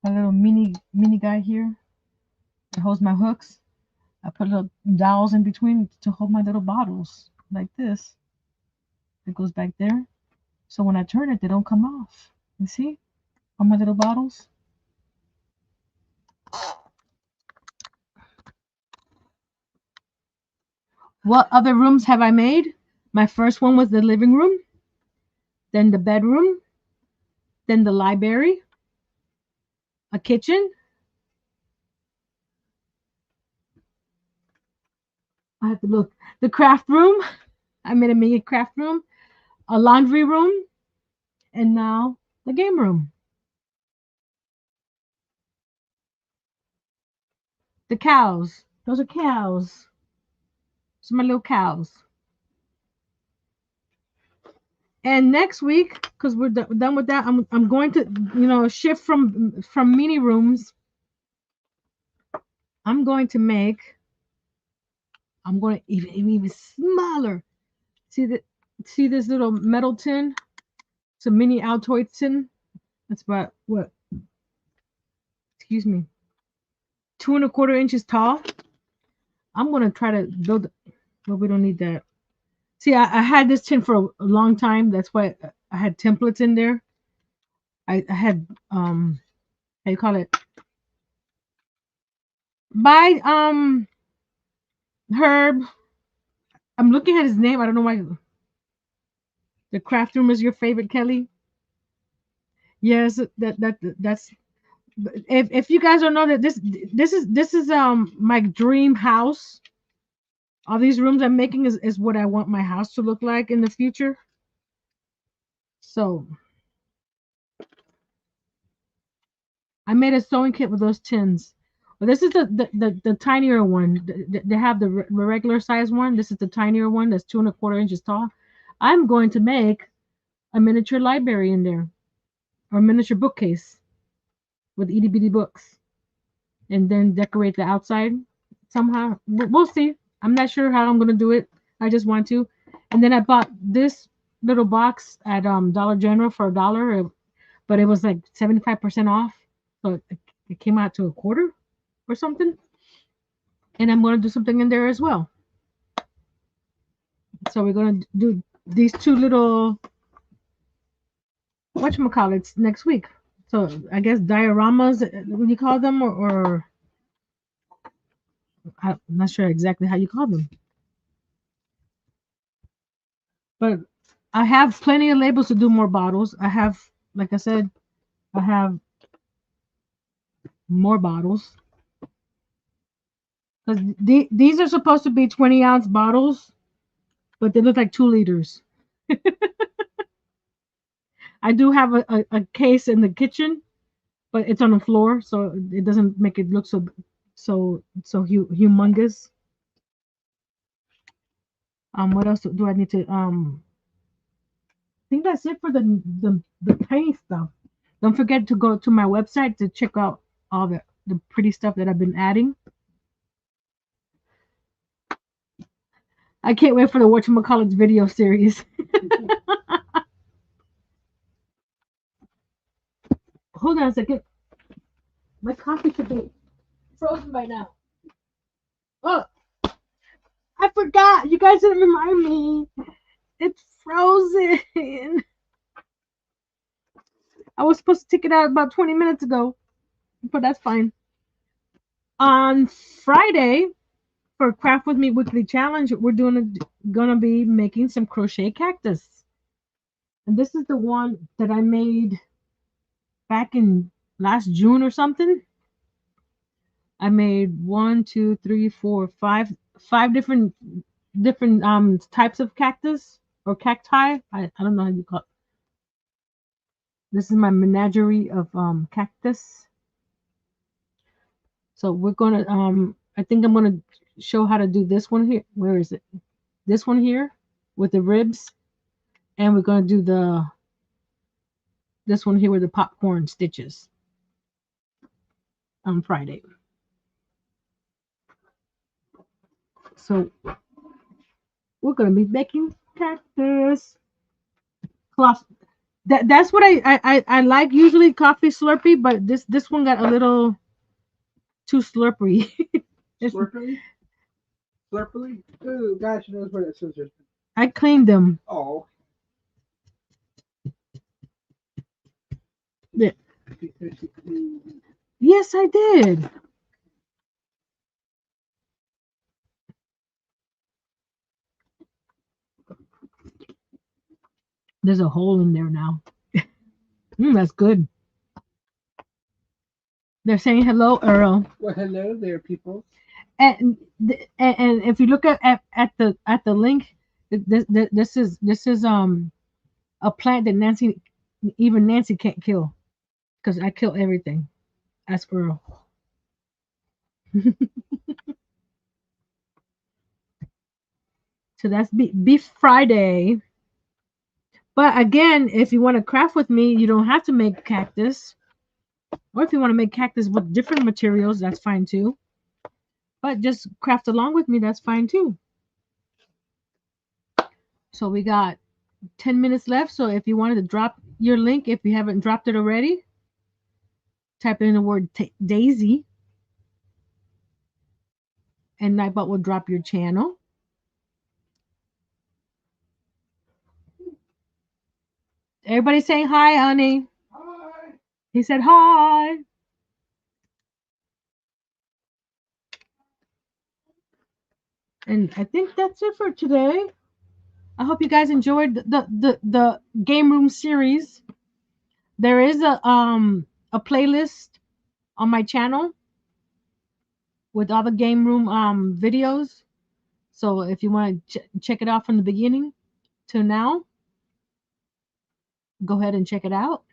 Speaker 1: little mini guy here. It holds my hooks. I put little dowels in between to hold my little bottles like this. It goes back there. So when I turn it, they don't come off. You see? On my little bottles. What other rooms have I made? My first one was the living room, then the bedroom, then the library, a kitchen. I have to look. The craft room. I made a mini craft room, a laundry room, and now the game room. The cows. Those are cows. Those are my little cows. And next week, because we're done with that, I'm going to shift from mini rooms. I'm going to make. I'm going to even smaller. See this little metal tin? It's a mini Altoid tin. That's about what? Excuse me. 2¼ inches tall. I'm gonna try to build. Well, we don't need that. See, I had this tin for a long time. That's why I had templates in there. I had how you call it? By Herb. I'm looking at his name. I don't know why. The craft room is your favorite, Kelly. Yes, that's. If you guys don't know that this is my dream house. All these rooms I'm making is what I want my house to look like in the future. So I made a sewing kit with those tins. Well, this is the tinier one. They have the regular size one. This is the tinier one that's 2¼ inches tall. I'm going to make a miniature library in there, or a miniature bookcase with itty bitty books. and then decorate the outside somehow. We'll see. I'm not sure how I'm gonna do it. I just want to. And then I bought this little box at Dollar General for $1, but it was like 75% off, so it came out to a quarter or something. And I'm gonna do something in there as well. So we're gonna do these two little whatchamacallits next week. So I guess dioramas, what you call them, or I'm not sure exactly how you call them. But I have plenty of labels to do more bottles. I have, like I said, I have more bottles. Because these are supposed to be 20-ounce bottles, but they look like 2 liters. I do have a case in the kitchen, but it's on the floor, so it doesn't make it look humongous. What else do I need to I think that's it for the tiny stuff. Don't forget to go to my website to check out all the pretty stuff that I've been adding. I can't wait for the whatchamacallit video series. Hold on a second. My coffee should be frozen by now. Oh, I forgot. You guys didn't remind me. It's frozen. I was supposed to take it out about 20 minutes ago, but that's fine. On Friday, for Craft With Me Weekly Challenge, we're gonna be making some crochet cactus. And this is the one that I made back in last June or something. I made 5 different types of cactus or cacti. I don't know how you call it. This is my menagerie of cactus. So we're gonna I think I'm gonna show how to do this one here. Where is it? This one here with the ribs, and we're gonna do this one here with the popcorn stitches on Friday. So we're gonna be making cactus cloth. That's what I like usually coffee Slurpee, but this one got a little too slurpery.
Speaker 2: Slurpee? Slurpee? Oh gosh, knows where that scissors.
Speaker 1: I cleaned them.
Speaker 2: Oh.
Speaker 1: Yeah. Yes, I did. There's a hole in there now. That's good. They're saying hello, Earl.
Speaker 2: Well, hello there, people.
Speaker 1: And if you look at the link, this is a plant that Nancy can't kill because I kill everything. That's Earl. So that's Beef Friday. But again, if you want to craft with me, you don't have to make cactus. Or if you want to make cactus with different materials, that's fine too. But just craft along with me, that's fine too. So we got 10 minutes left. So if you wanted to drop your link, if you haven't dropped it already, type in the word Daisy, and Nightbot will drop your channel. Everybody saying hi, honey.
Speaker 2: Hi.
Speaker 1: He said hi. And I think that's it for today. I hope you guys enjoyed the game room series. There is a playlist on my channel with all the game room videos. So if you want to check it out from the beginning to now, go ahead and check it out.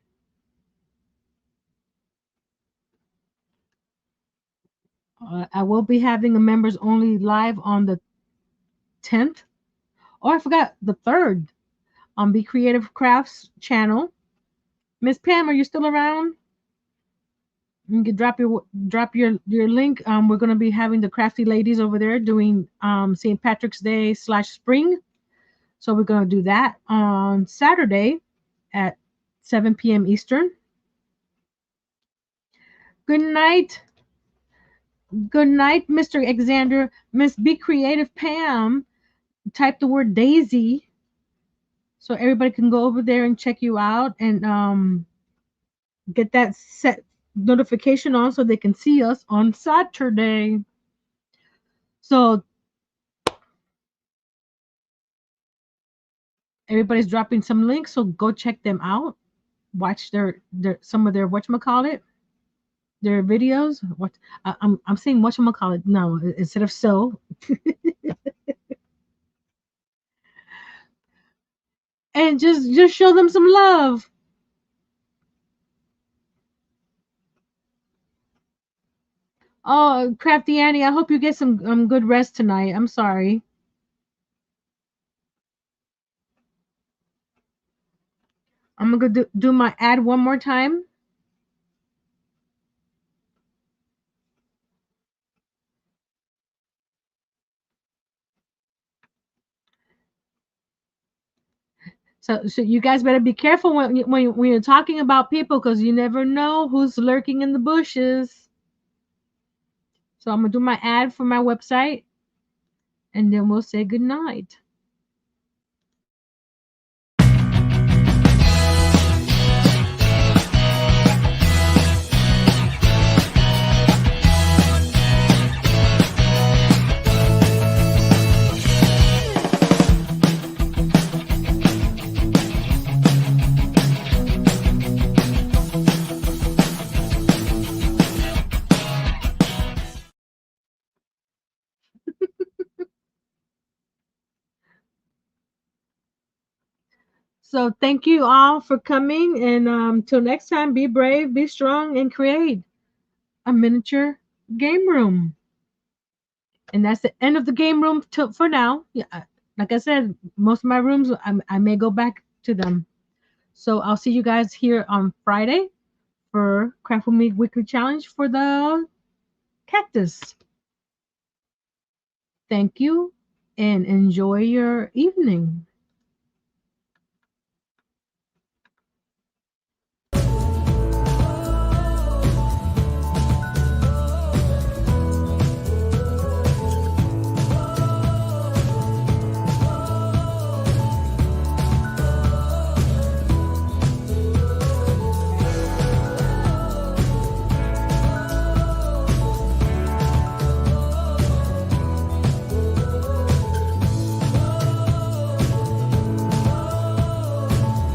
Speaker 1: I will be having a members only live on the 10th. Oh, I forgot the 3rd on Be Creative Crafts channel. Miss Pam, are you still around? You can drop your link. We're gonna be having the crafty ladies over there doing St. Patrick's Day slash spring. So we're gonna do that on Saturday at 7 p.m. Eastern. Good night. Good night, Mr. Alexander. Miss Be Creative Pam. Type the word Daisy so everybody can go over there and check you out and get that set notification on so they can see us on Saturday. So everybody's dropping some links, so go check them out. Watch their some of their whatchamacallit, their videos. What I'm saying whatchamacallit now instead of so. And just show them some love. Oh, Crafty Annie, I hope you get some good rest tonight. I'm sorry. I'm gonna do my ad one more time. So you guys better be careful when you're talking about people because you never know who's lurking in the bushes. So I'm gonna do my ad for my website, and then we'll say good night. So thank you all for coming, and till next time, be brave, be strong, and create a miniature game room. And that's the end of the game room for now. Yeah, like I said, most of my rooms I may go back to them. So I'll see you guys here on Friday for Craft with Me Weekly Challenge for the cactus. Thank you and enjoy your evening.